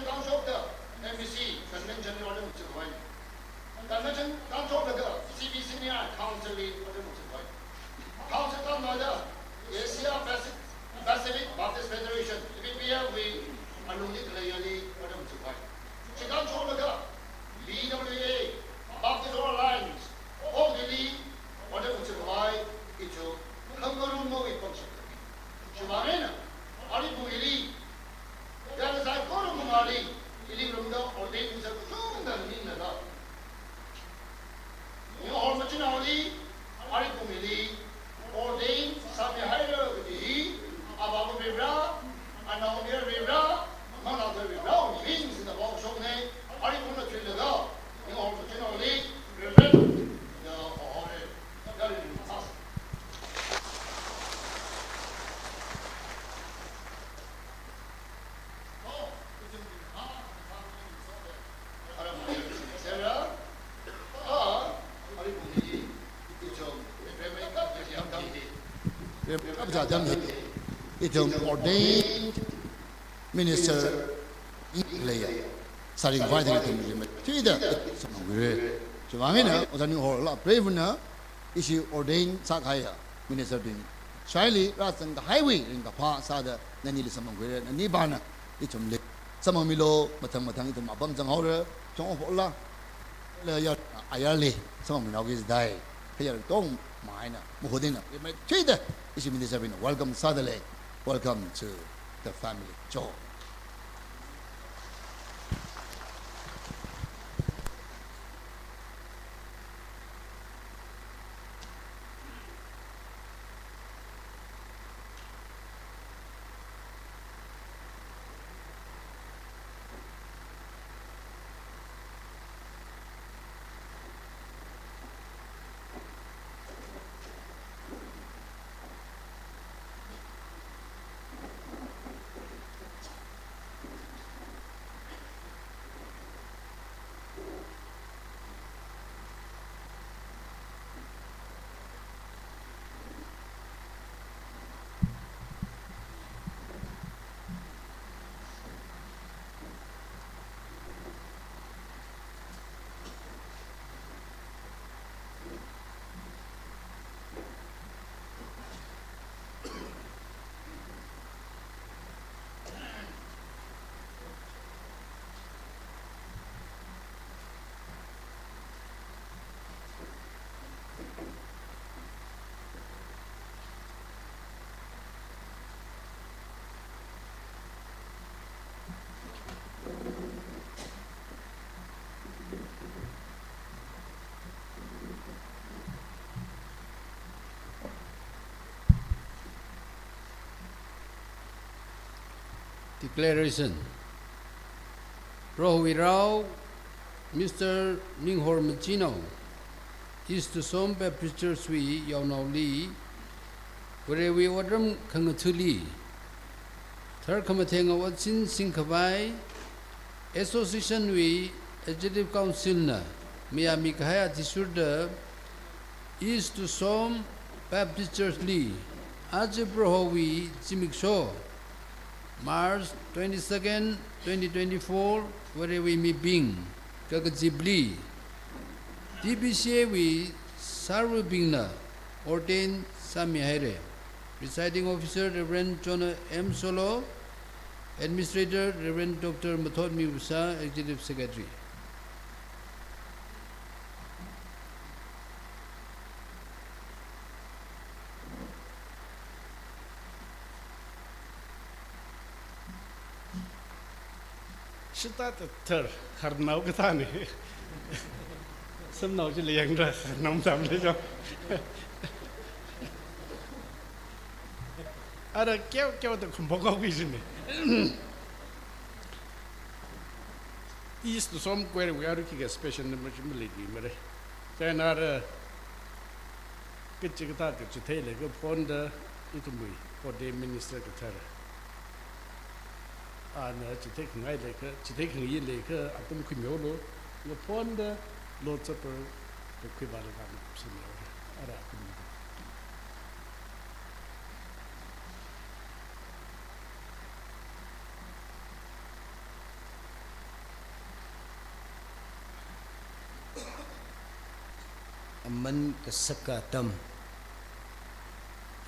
刚说的 NBC 全面整理我的指挥，刚说那个 CBC 呢 Council 我的指挥，Council 刚来的也是要 Pacific Baptist Federation， PBPF 为安努力克雷里我的指挥，是刚说那个 BWA Baptist Alliance 奥地利我的指挥，一组很多人都会帮助，是吧呢？阿里不伊。yang saya korang mengali ini belum dah order bisa kusung dan ini dah. Ini orang macam ni, hari pemilih order sampai hari ini, abang berbeza, anak dia berbeza, mana tu berbeza, ini sudah bawa kusung ni, hari pun nak cerita dah. Ini orang macam ni, berbeza, ya orang dari mana? Itong ordained minister Inglaya saring vai dari tumuli met tidak sama gue cuma mana orang ni orang brave na isi ordained sakaya minister ding Charlie rasang highway ring kapa sada nani li sama gue nani bana itong le sama milo matang itong abang jang hore jong ola le ya ayale sama milo gis dai kaya tong maina muhodina met tidak isi minister bina welcome sadale. Welcome to the family. Joe. Declaration. Rohwirao, Mr. Ninghor Machino, East Som Baptist Church we Yawnau Li, where we order Kangatuli, Third Committee of Watson Sinkabai, Association we Executive Council na, Miami Kahaya Tisurda, East Som Baptist Church Li, Ajibrohowi Jimik Shaw, March 22nd, 2024, where we may bing, Kagajibli, DBCA we Sarvabingna, ordained Samihaire, Presiding Officer Reverend John M. Solo, Administrator Reverend Dr. Mathod Miusa, Executive Secretary. Shita ter karnau kita ni, semnau je liang dah karnau tam le jo. Ada kau tu kumpulkan vision ni. East Som kau we ada kita special number cumulati mere. Then ada kecik kita kecik le ke pon dah itu mui, pon minister kita. Ana cite ngai le ke cite ngai le ke atum ku myo lo lo pon de lo tsaper ke ku ba le ga ma psi myo ara ku ni aman ka saka tam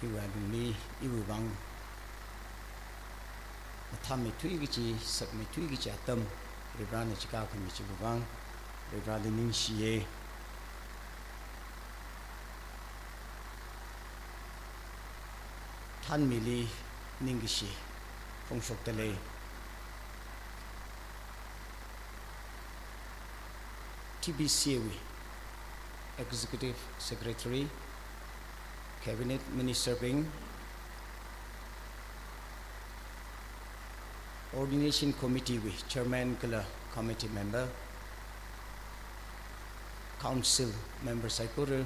hiwa dungni ibu bang atham me thui gi chi sak me thui gi cha tam rebran chi ka khami chi bang rebran ning shi ye than mili ning gi shi phong sok te le TBCAW Executive Secretary Cabinet Minister Bing Ordination Committee with Chairman Kala Committee Member Council Member Saikuru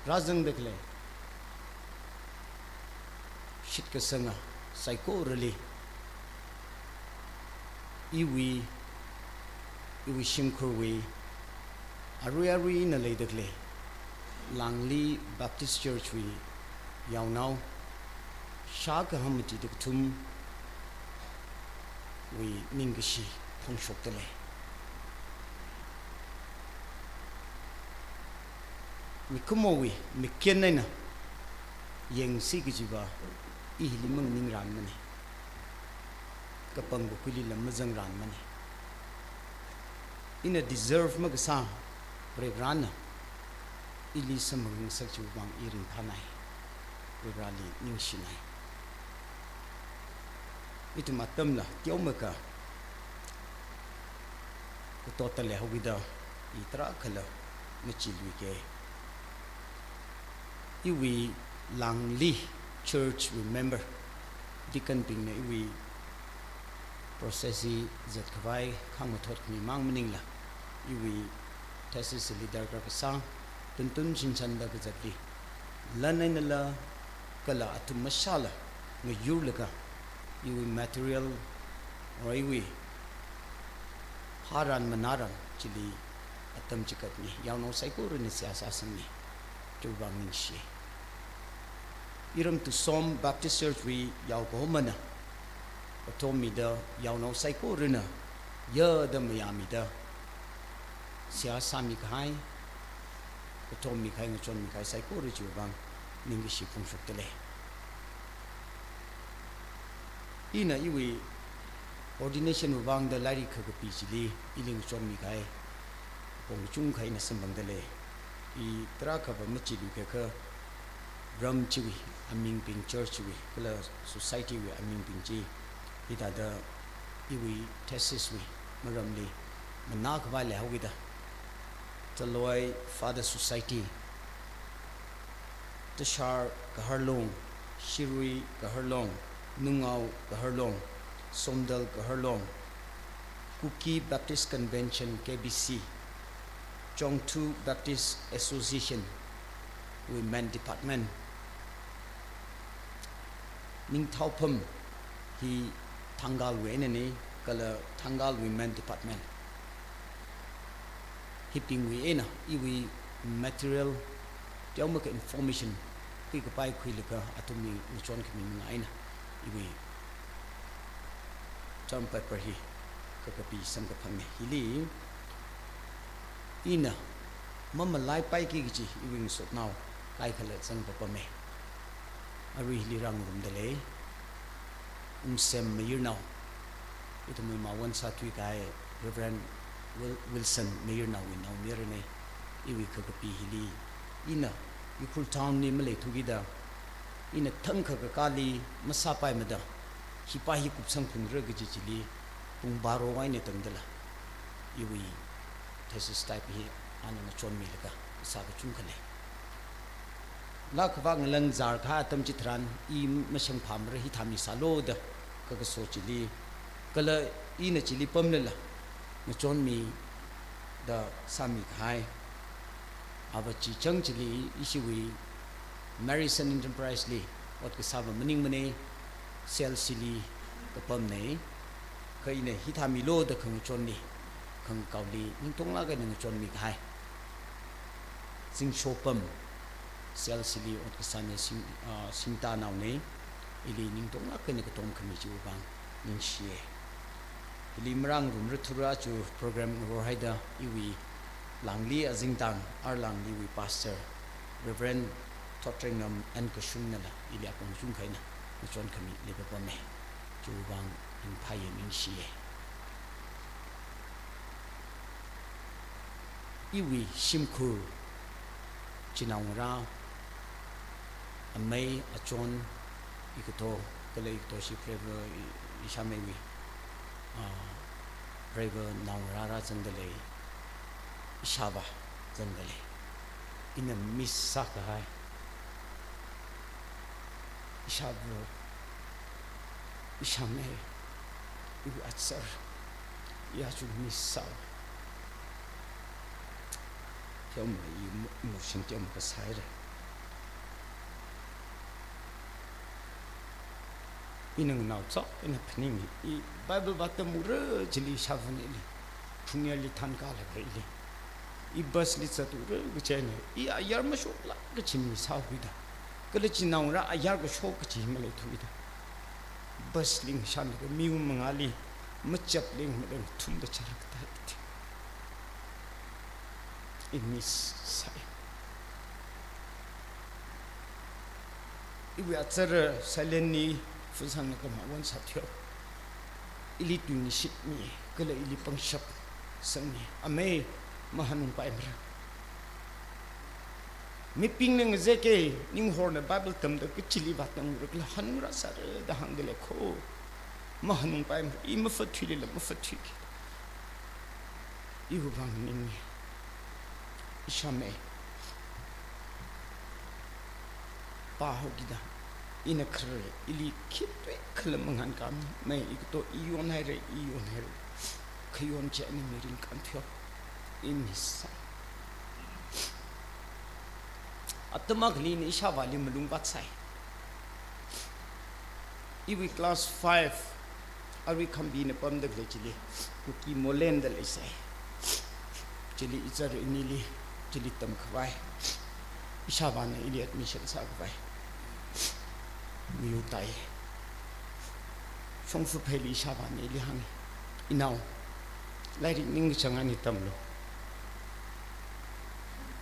Razang Bekle Shitkasanga Saikuru Iwi Shimkurwi Arui na Ledakle Langli Baptist Church we Yaunau Shaka Hamati Duktum we Ningashi Ponshoktale Mikumowi Mikenena Yang Sigijiba Ihlimung Ningran Mani Kapang Bukuli Lamazang Ran Mani in a deserve Magasa Regrana Ilisam Sakju Bang Irin Panai Regrali Ningshinai Itu Matamla Tiomaka Totale Hawida Itra Kala Nachilwike Iwi Langli Church remember Deacon Ping Iwi Processi Zetkavai Kamatot Mimang Maningla Iwi Tesis Leader Grakasa Tuntun Chinchanda Gazaki Lananala Kala Atum Mashala Ngayurlaka Iwi material Raiwi Haran Manaran Chili Atam Chikatni Yauno Saikuru Nisiasa Sami Tubang Ningshi Iram to Som Baptist Church we Yaukomana Otomida Yauno Saiko Rina Ya the Miamida Sia Sami Kai Otomi Kai Chon Mikai Saiko Rijubang Ningishi Pungshoktele Ina Iwi Ordination Ubang the Lari Kakapichili Iling Chon Mikai Pongchung Kai Nasambangdale I Trakaba Machidu Kaka Ram Chiwi Aming Ping Church we Kala Society we Aming Ping Chi Ita the Iwi Tesis we Maramli Manak Valley Hawida Taloy Father Society Tashar Kaharlong Shirui Kaharlong Nungao Kaharlong Somdal Kaharlong Kuki Baptist Convention KBC Chongtu Baptist Association Women Department Ning Taupam He Tangal Wenene Kala Tangal Women Department Hipping we ena iwi material Tiaumaka information Pikapai Quilika Atumi Nichon Kami Aina Iwi Tom Pepper he Kakapi Samkapame Hili Ina Mama Lai Pai Kiki Iwing Sot now Kaikala Sankapame Ari Lirang Dale Sem Mayor now. Ito mo mawan sa tuwi kay Reverend Wilson Mayor now in now Mirene Iwi Kakapi Hili Ina Ikul Town ni Malay Tugida Ina Tang Kakakali Masapay Mada Hipahi Kupsang Pundragajichili Pung Baro Wine Tangdala Iwi Tesis type hi Ano na Chon Milaka Saka Chungkale Lakvang lang Zarka Tam Chitran I Masang Pamra Hitami Saloda Kakaso Chili Kala Ina Chili Pamnala Na Chon Mi Da Sami Kai Avachi Chang Chili Ishiwi Marison Enterprise Li Wat Kasaba Maning Mane Sel Sili Kapamne Kaina Hitami Lo Da Kang Chon Ni Kang Kauli Nintong Laga Nang Chon Mi Kai Sing Shopam Sel Sili Wat Kasane Sinta Now Ne Ili Nintong Laga Nang Tom Kami Jubang Ning Shie Limrang rum rutura chu program ngor haida iwi langli azingtang ar langli wi pastor Reverend Tottenham and Kushunala ilia pongshung kaina chon kami lebapame chu bang in phaye min shie iwi shimkur chinawra amay achon ikato kale ikato si prever ishamewi prever nawrara zandale ishaba zandale ina misaka hai ishabu ishame iwi atsar yachu misau Tiom i motion tiom ka saire inang nau tso ina pning I Bible batamura jili shavneli phungyali than ka la gele I bus li chatura gchene I ayar ma shokla gchimi sawida kalechi naura ayar go shok chi male thuida bus ling shan ga miu mangali machap ling meng thum da charak ta in miss sai iwi atsar saleni fusan ka ma wan sathyo ili tuini shit mi kala ili pangshap sangi ame mahanung paimra mi ping nang zeke ning horna bible tam da kichili batang rukla hanura sar da hangale kho mahanung paimra I mafathile la mafathiki ihu bang ning Ishame Pahogida in a cre ili kitwe kalamangan kam may ito iyon here kayon jani mirin kantyo imisa atamagli ni ishavali malung batsai iwi class 5 ari kambine pam de glechili kuki molen de lesai chili ichar inili chili tam khwai ishabana ili admission sa khwai miu tai songfu pheli ishabana ili hang inau lairi ning changani tamlo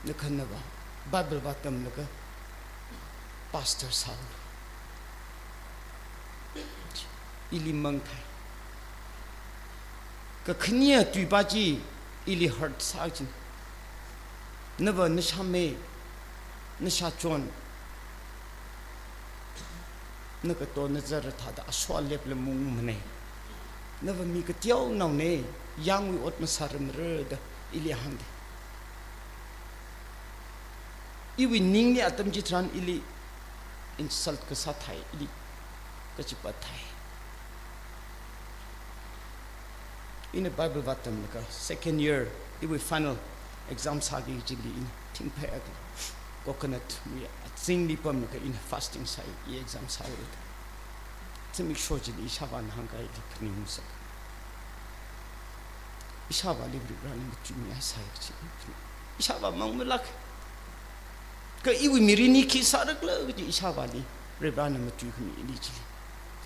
nakhanna ba bible ba tamlo ka pastor saul ili mang thai ka khnia tui ba ji ili hurt sajin naba nishame nishachon nakato nazar thada aswal leple mung mane naba mi ka tiaw naw ne yang wi ot masaram reda ili hande iwi ning ni atam jitran ili insult ka sathai ili ka chipathai in a Bible vatam ka second year iwi final exam sagi jili in ting pa ag coconut we sing li pam ka in fasting sai I exam sai to make sure jili shaban hangai di kni musa ishaba libri ran mutumi sai chi ishaba mang mulak ka iwi mirini ki sarak la ji ishaba li rebran mutu kni li chi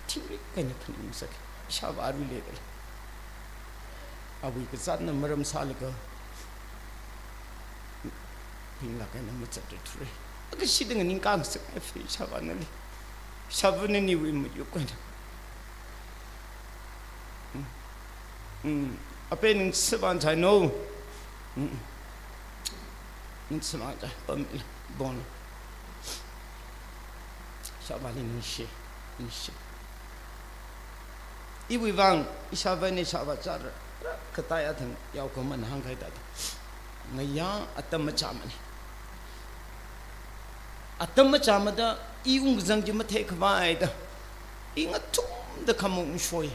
ting ri ka ni kni musa ishaba aru le awi ka zat na maram salika pingla ka na mutsa de thre aga siding ning kang sa fi shabanali shabune ni wi mu yu kwenda ape ning saban chai no ning saban chai pam bon shabani ni she iwi wang ishabane shabachar kataya thang yaw ko man hang khai ta ngaya atam chamani atam chamada iung jang ji mathe khwai da inga tum da khamung shoi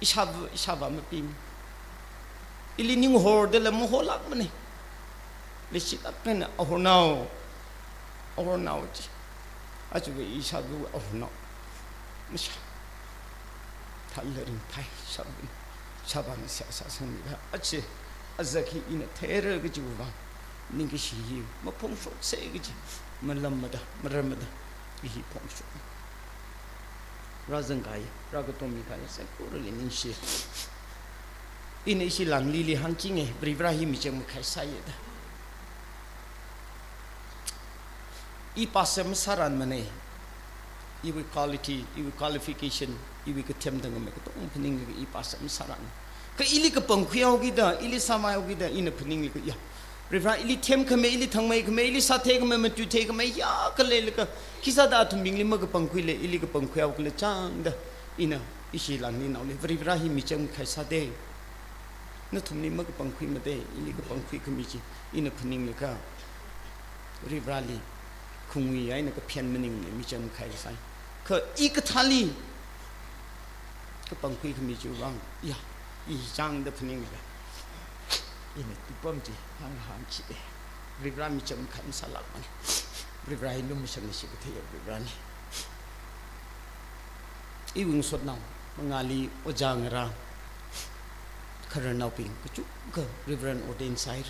ishaba ma pim ili ning hor de la mo holak mane le sit apna ahornao ji achu ge ishabu ahornao misha thallerin pai sabun shaban sa sanga ache azaki ina ther ge juwa ningi shi ma phong so se ge ji maramada hi phong so razangai ragatomi kai sa kurali nin shi ini isi lang lili hancing Ibrahim macam mukai saya dah I pasam saran mana iwi quality iwi qualification iwi ketem dengan mereka tu pening I pasam saran ke ili ke pengkhiau kita ili sama kita ina pening ke ya Rivra ili tem kame ili thangmai kame ili sathe kame matu the kame ya kale ke kisa da tu mingli ma ke pengkhile ili ke pengkhiau ke chang da ina isi lang ni naule Ibrahim macam kai sade na thumni ma ke pengkhui ma de ili ke pengkhui kame chi ina pening ka Rivra li khungwi ai na ke phian mening mi cham khai sai ke ik thali ke pangkhui khmi chu wang ya I jang de phning ga ine tu pom ji hang chi de ribra mi cham khai salak man ribra hi lum sang si ke the ribra ni I wing sot naw mangali ojang ra kharan naw ping ku chu ke ribra ordain sai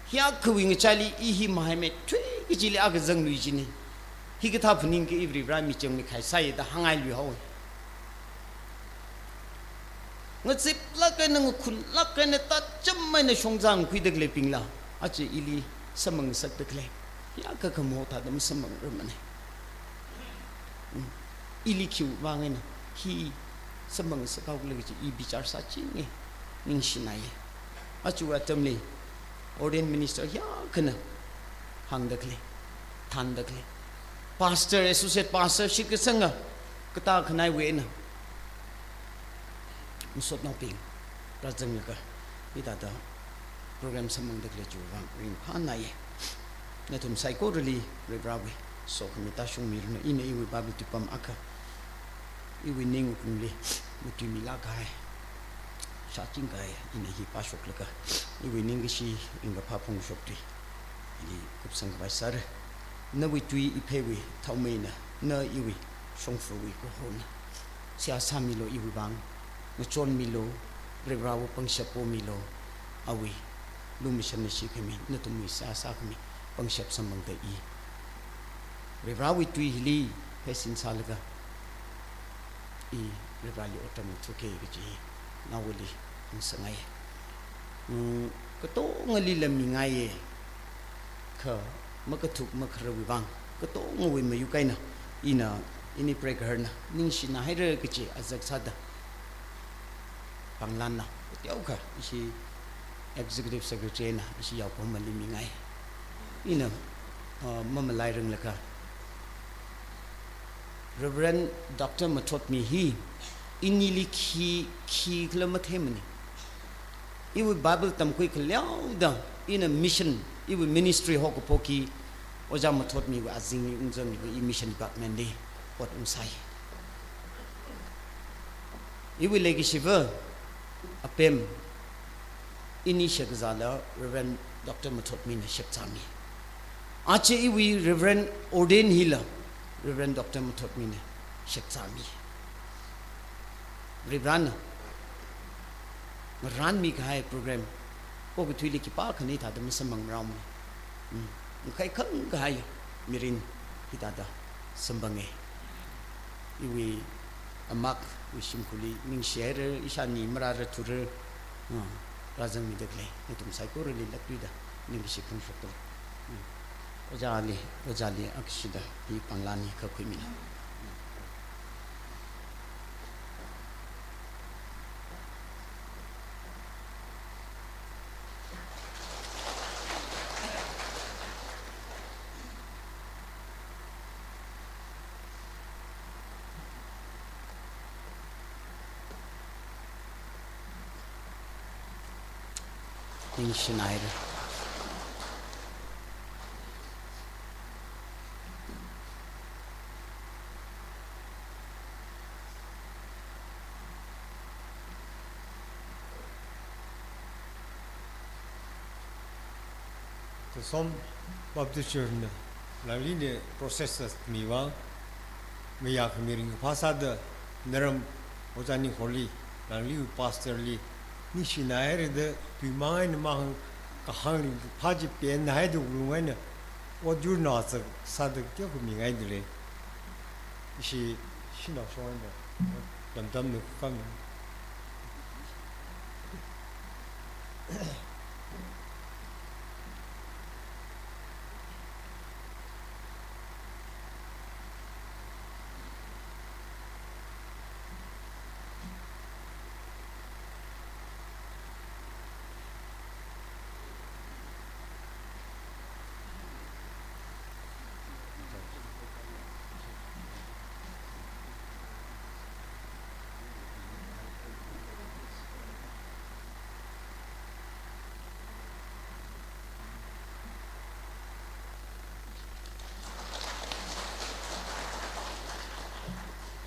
Hia kewing cali ihi Muhammad tui kecili agak zeng lui jini. Hi kita pening ke Ibrahim macam ni kai saya dah hangai lui hawi. Ngasip lakai nang kun lakai na tak cemai na shongzang kui dek leping lah. Aje ili semang sak dek le. Hia ke kamu tak dem semang remane. Ili kiu bangai na hi semang sakau lagi I bicar saci ni ning sinai. Acu atam ni. Ordained minister ya kena hang dakle than dakle pastor associate pastor shik sanga kata khnai we na musot no ping rajang ka ita da program samang dakle chu wang ring phan na ye na tum psychology rebrawe so kmita shung mir na ine iwi babu tipam aka iwi ning kumle muti mila kai Sacing kaya ini hi pasok leka, iwi ningsi inga papung shokti, ini kupsang kabasar, na wi tui ipewi tau mena, na iwi songfruwi kohona, siasa milo iwi bang, na chon milo, rebrawo pangsiapo milo, awi, lumisan nasi kami, na tumi siasa kami, pangsiap sambang dai, rebrawo tui hili pesin salaga, I rebrali otam tuke kiji. Nawali ang sangay kato ngali lamingaye ka makatuk makarabang kato ngawi mayukay na ina ini prekar na ning sinahira kachi azak sada panglan na tiyaw ka isi executive secretary na isi yaw pa malimingay ina mamalay ring laka Reverend Dr. Matot Mihi inili ki kilometer mani iwi Bible tam kui keliau da in a mission iwi ministry hok poki oja matot mi wa azing unjang ni mission department de pot umsai iwi legi shiva apem ini shakzala Reverend Dr. Matot mi na shakchami ache iwi Reverend Ordain Hila Reverend Dr. Matot mi na shakchami Ribran ran mi kai program ko gutuli ki pa khani ta dam samang ram kai khang kai mirin kita da sambange iwi amak wishimkuli ning share isani marara tur rajang mi dekle nitum sai ko reli lakida ning sikun shokto ojali akshida hi panglani ka khimina in Schneider. The some Baptist Church lali ne process miwa miya khmiring phasad naram ojani holy lali pastor li ni shinaire de pimain ma kahang phaji pen nai du luwen o jur na sa sad ke ko mi ngai de le shi shina shon de dam dam ne kam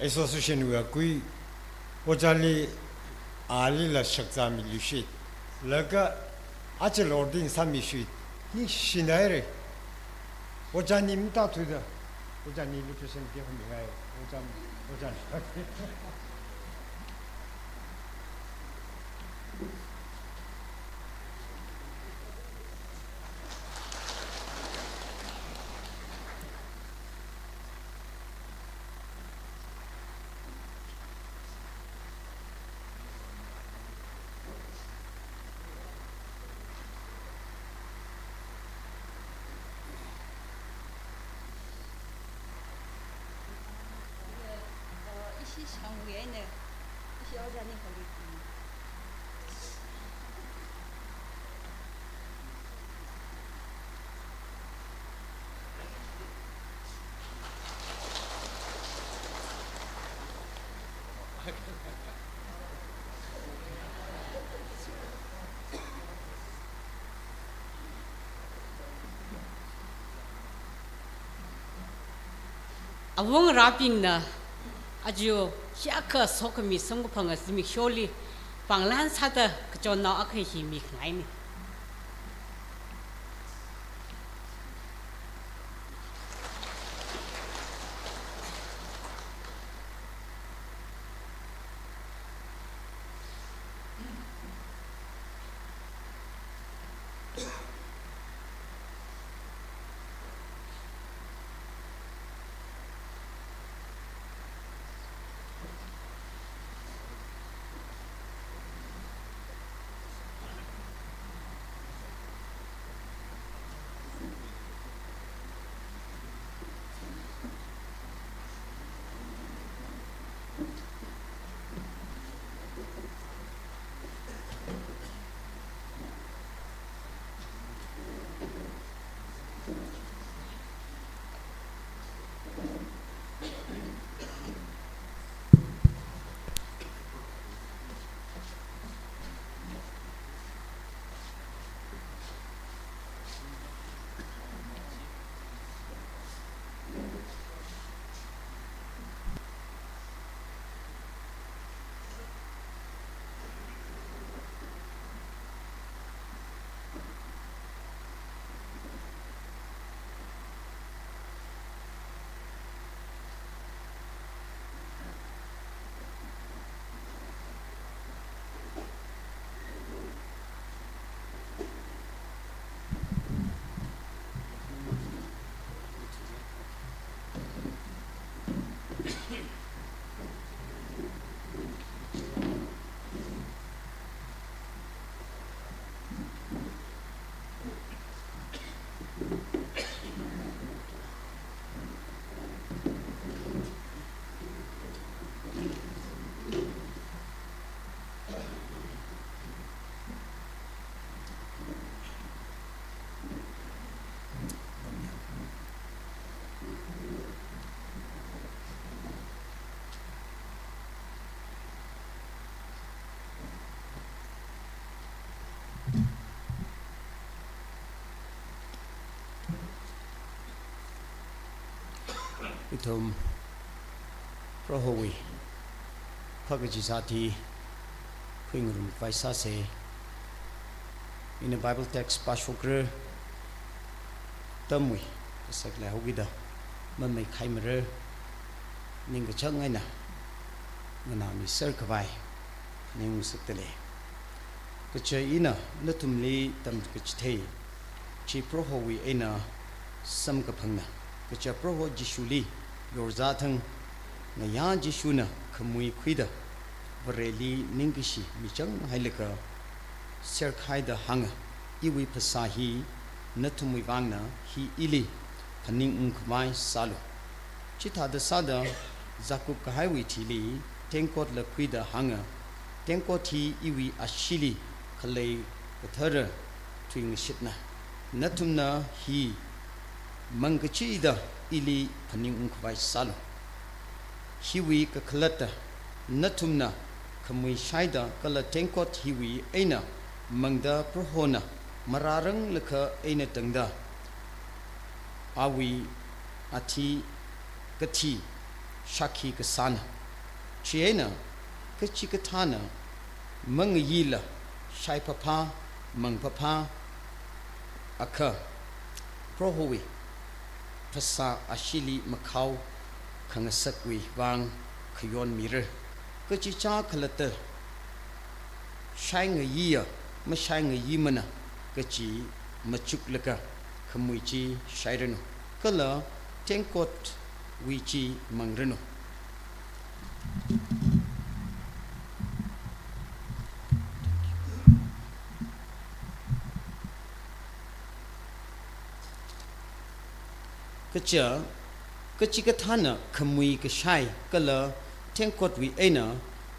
Association we kui ojali ali la shakzami lushit laga achel ordin sami shit hi shinaire ojani mta tuda ojani location ke homingai ojan Awang raping na ajo siaka sokami songpanga simi sholi panglan sada kjona akhe hi mi khnai ni Itom Prohowi Pagajisati Quingrum Vaisase in the Bible text Pashokre Tamwi Sakla Hogida Mamma Kaimere Ninga Changaina Manami Serkavai Ning Sutele Kachaina Natumli Tam Kachte Chi Prohowi Ena Samkapanga Kacha Proho Jishuli Yorzatang Naya Jishuna Kamui Kwida Vareli Ningishi Michang Hailaka ser khai da hanga iwi phasa hi nathumui wangna hi ili phaning khmai salu chitha da sada zakuk kahai wi thili tengkot la khuida hanga tengkot hi iwi ashili khalei kathara twing shitna nathumna hi mangchi da ili phaning khmai salu hiwi ka khalata nathumna khamui shaida kala tengkot hiwi aina mangda prohona mararang lekha aina tangda awi athi kathi shakhi kasana chiena kachi kathana mangiyila shai papa mang papa akha prohowi phasa ashili makhau khangasakwi wang khyon mirre kachi cha khalata shai ngayiya ma shai ngayimana kachi machuk laka khamuichi shairano kala tengkot wichi mangrano kacha kachi kathana khamui ka shai kala tengkot wi aina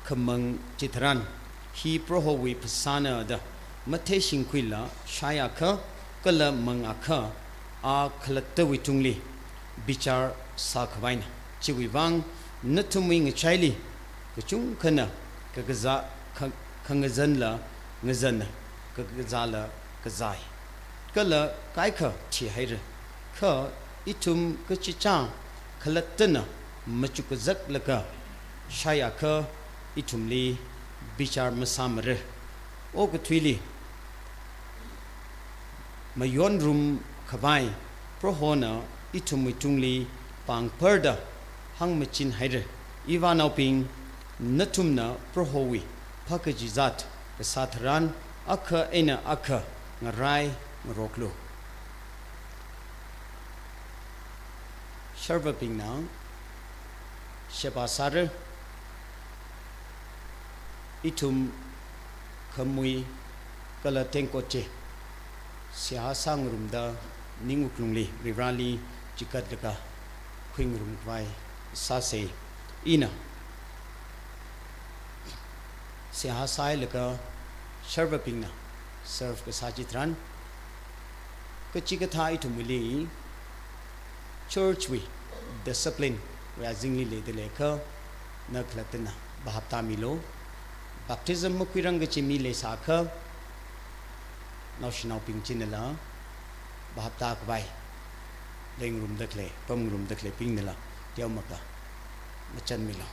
khamang chitran hi prohowi pasana da mathe singkwila shaya kha kala mang akha a khalata wi tungli bichar sakhwaina chiwi wang nathumui ngachaili kachung khana kagaza khangazan la ngazan kagazala kazai kala kai kha thi haira kha itum kachicha khalatana machukazak laka shaya kha itumli bichar masamre o kathwili mayon room khawai prohona itumui tungli pang perda hang machin haire iwanau ping natumna prohowi phakaji zat kasatharan akha ena akha ngarai ngroklo sharva ping now sheba sar itum khamui kala tengkoche sia sang rumda ninguklungli rivrali chikat laka khing rum vai sa se ina sia sai laka sharva pingna serve ka sajitran ka chikatha itumuli church we discipline we azingli le de lekha naklatna bahapta milo baptism mukwirang chi mi le sakha national ping chinela bahapta kwai leng room dakle pam room dakle ping nela tiamaka machan milo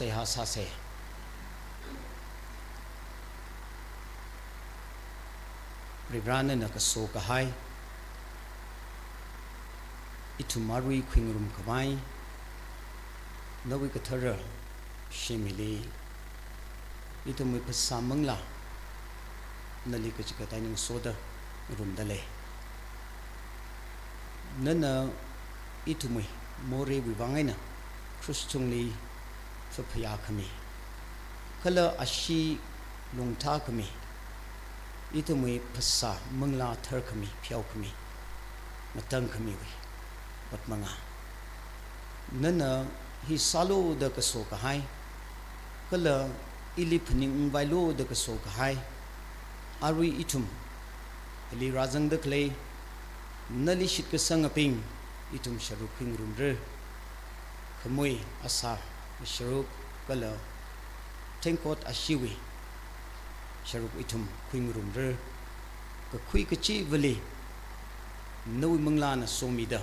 seha sase ribrana na kaso kahai itumarui khingrum kawai nawi kathara shemili itumui pasamangla nali kachikatai ning soda rumdale nana itumui more wiwangaina krustungli phaya khami kala ashi lungtha khami itumui phasa mangla thar khami phiau khami matang khami wi patmanga nana hi salo da kaso ka hai kala ilipning bailo da kaso ka hai arui itum ali rajang da klei nali shit ka sangaping itum sharu khing rum re khamoi asa sharuk kala tengkot ashiwi sharuk itum khing rum re ka khui ka chi vali noi mangla na somida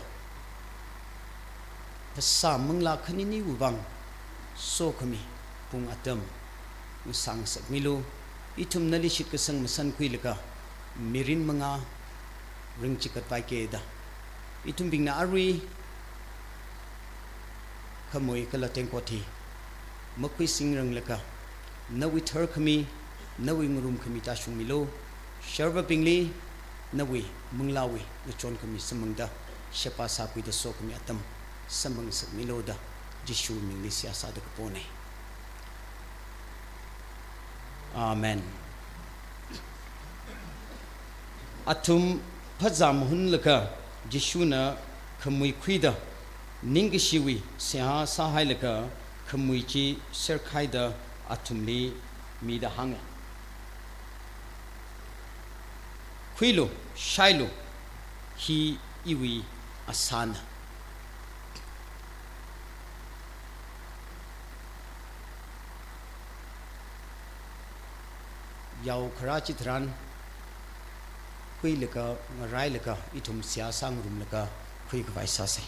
pasa mangla khanini ubang so khami pung atam sang sak milu itum nali shit ka sang masan kui leka mirin manga ring chikat pai ke da itum bing na arui khamoi kala teng ko thi makui sing rang leka nawi thar khami nawi ngurum khami ta shung milo sharva pingli nawi munglawi na chon khami samangda shepa sa kui da so khami atam samang sak milo da jishu mingli sia sa da kapone amen atum phajam hun laka jishu na khamui khuida ning shiwi sia sa hai laka khamui chi ser khaida atumli mi da hanga khuilo shailo hi iwi asana yau khara chitran khui leka ngarai leka itum sia sang rum leka khui ka vai sa se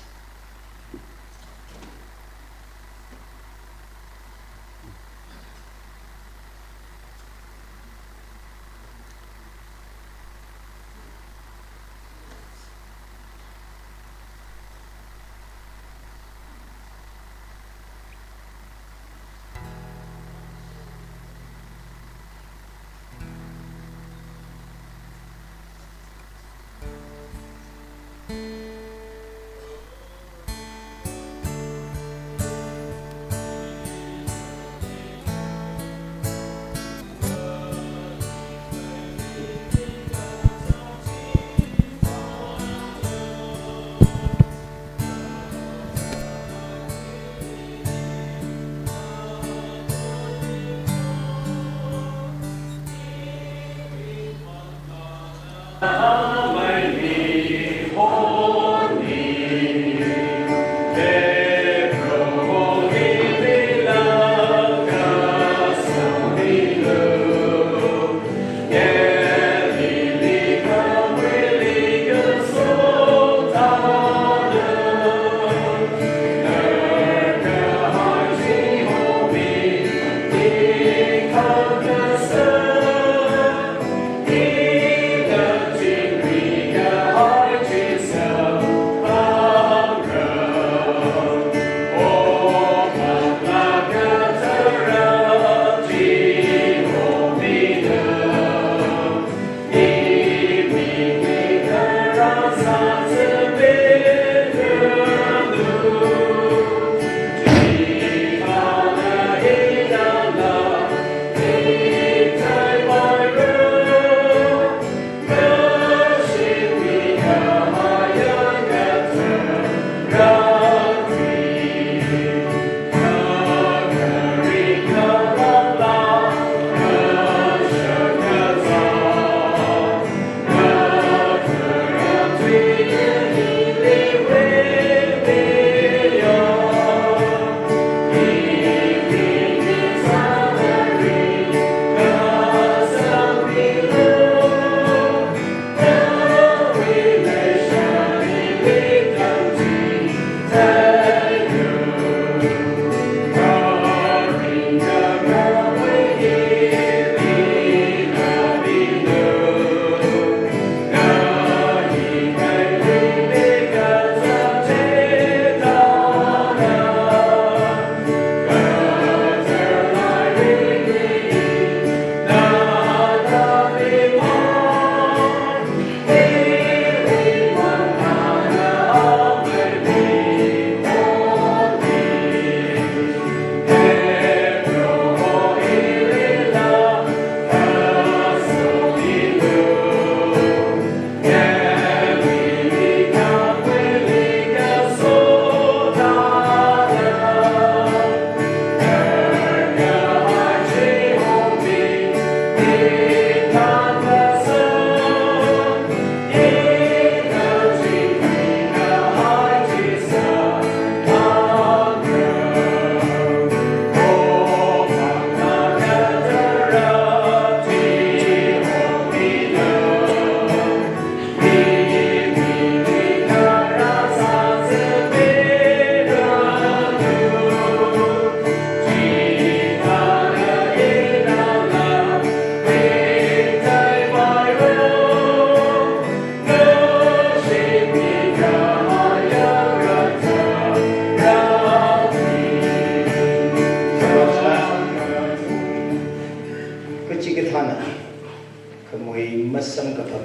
masam kapam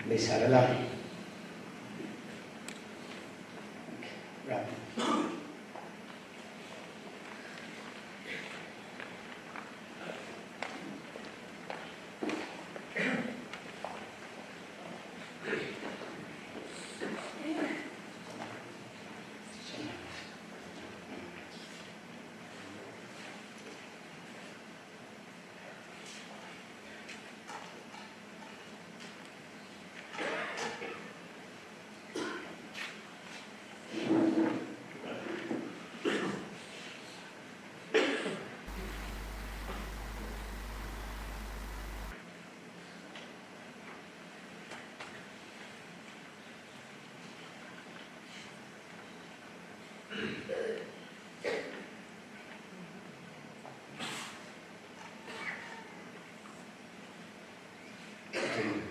besarala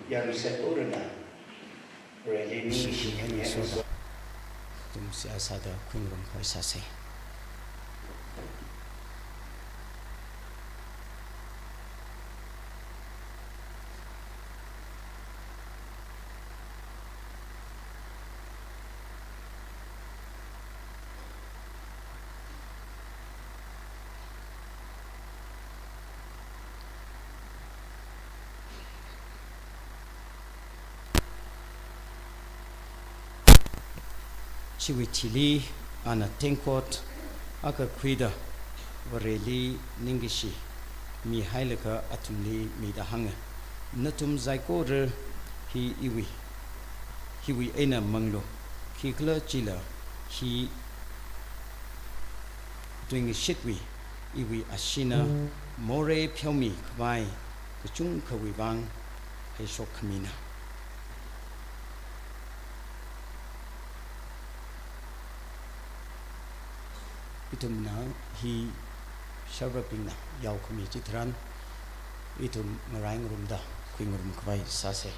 yang sekurna really ni sihanya so tum siasa da kunrum khaisa se chiwitili ana tenkot aka kwida wareli ningishi mi hailaka atumli mi da hanga natum zaikor hi iwi ena manglo khikla chila hi doing shitwi iwi ashina more phyomi khwai kachung khawi bang he shok khamina itum na hi sharapina yaw khami chitran itum ngarang rumda kwingrum khwai sase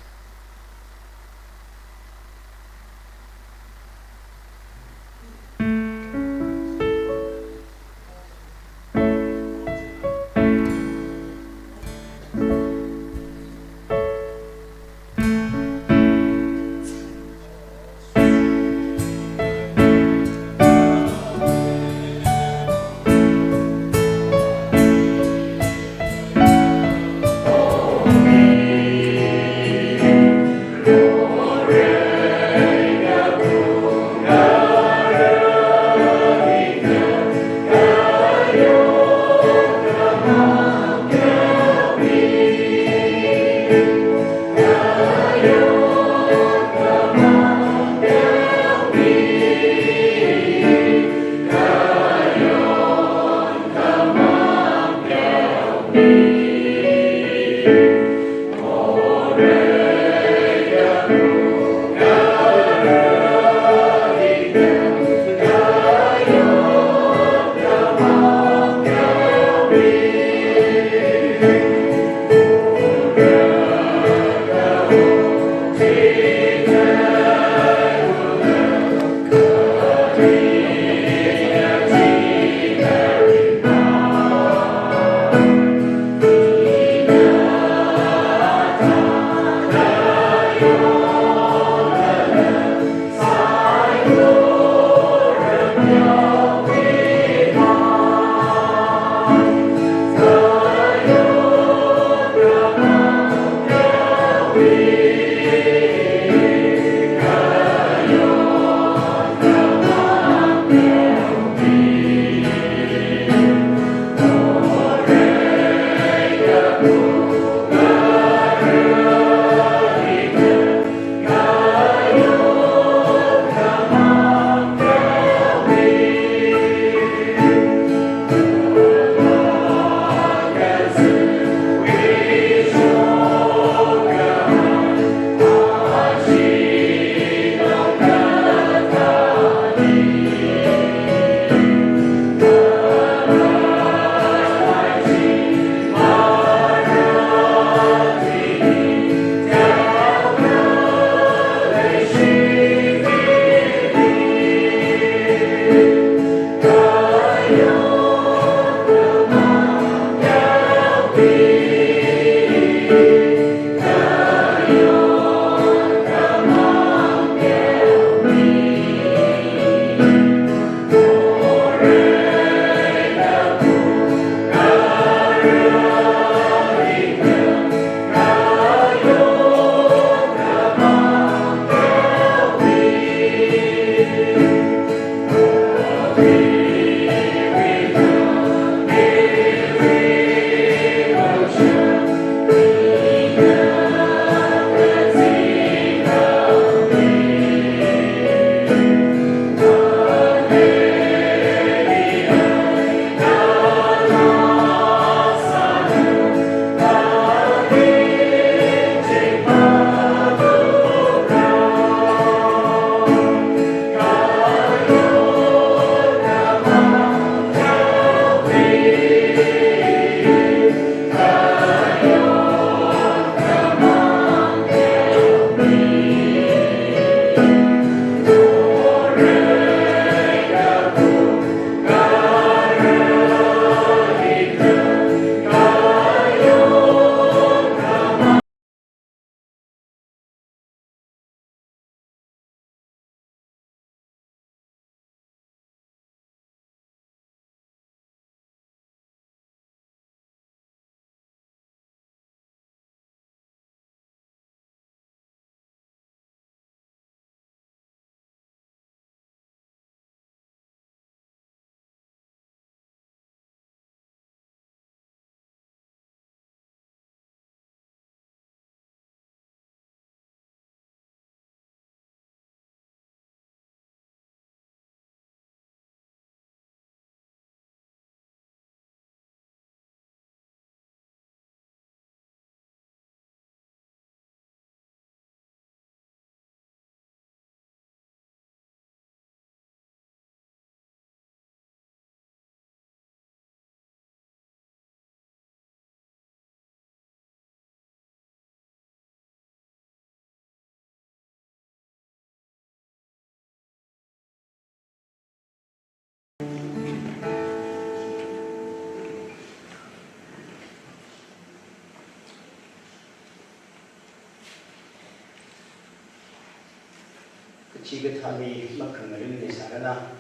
Chiga thali makhang ring ni sarana.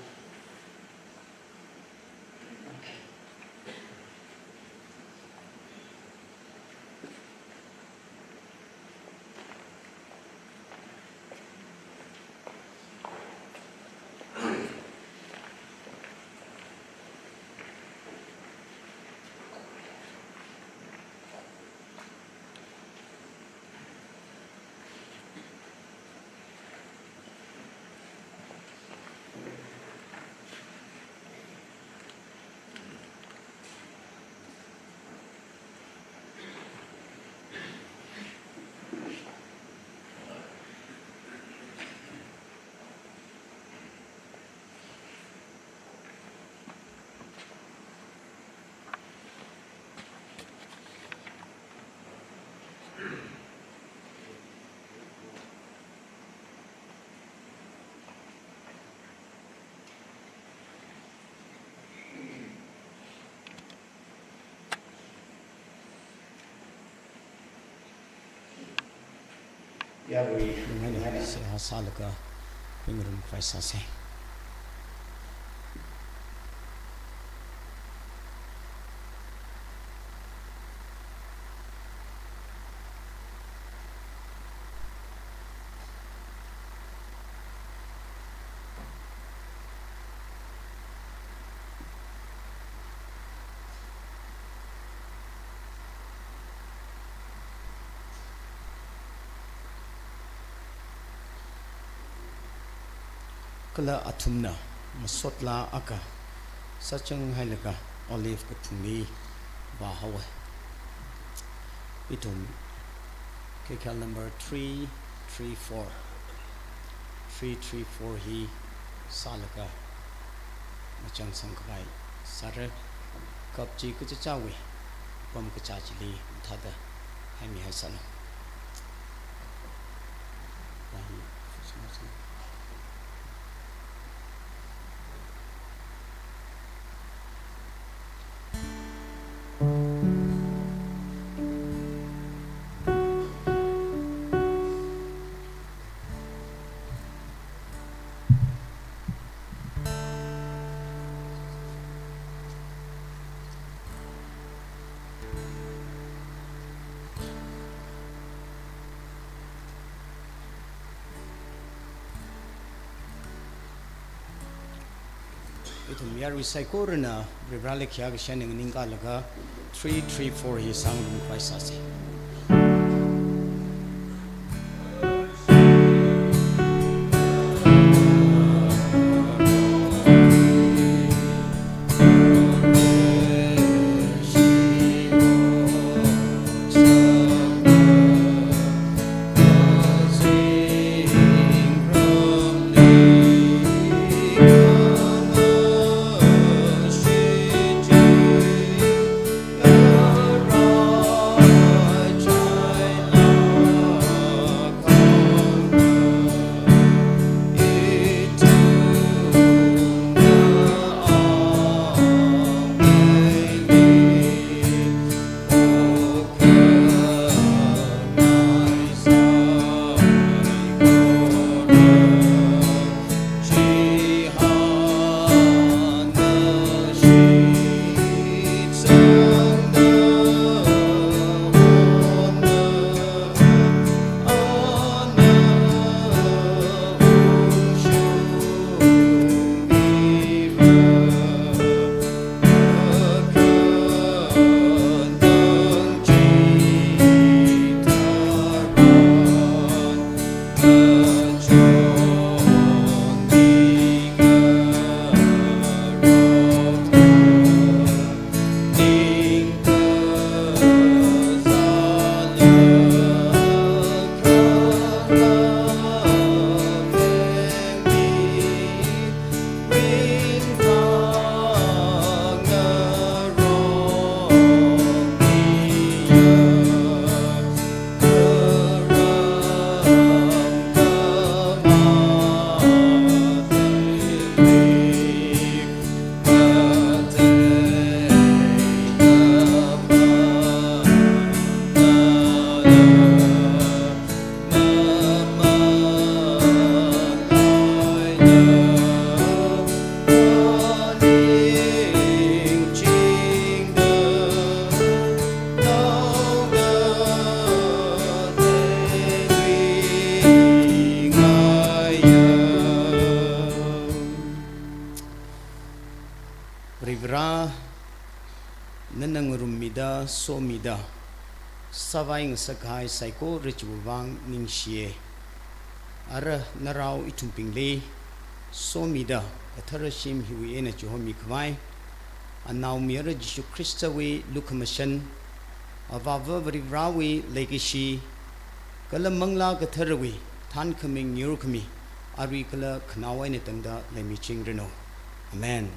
Ya we mengenai asal ke pengurusan faisal. Kala atumna masotla aka sachang hailaka olive ka thumi ba hawa itum kekal number 334 hi salaka machang sangkai sare kapchi ka chawi pam ka chachili thada hami hasana itu miar wi saikorna ribrale kya ga shaning ninga laga 334 hi sang rum paisa se Rivra nanang rumida somida savaing sakai saiko richuwang ningsie ara narau itumpingle somida atharashim hiwi ena chuhomi khwai anau mira Jesu Christa we lukhamashan avava rivra we legacy kala mangla gatharawi than coming nyurukami ari kala khnawai ne tangda lemi chingreno amen.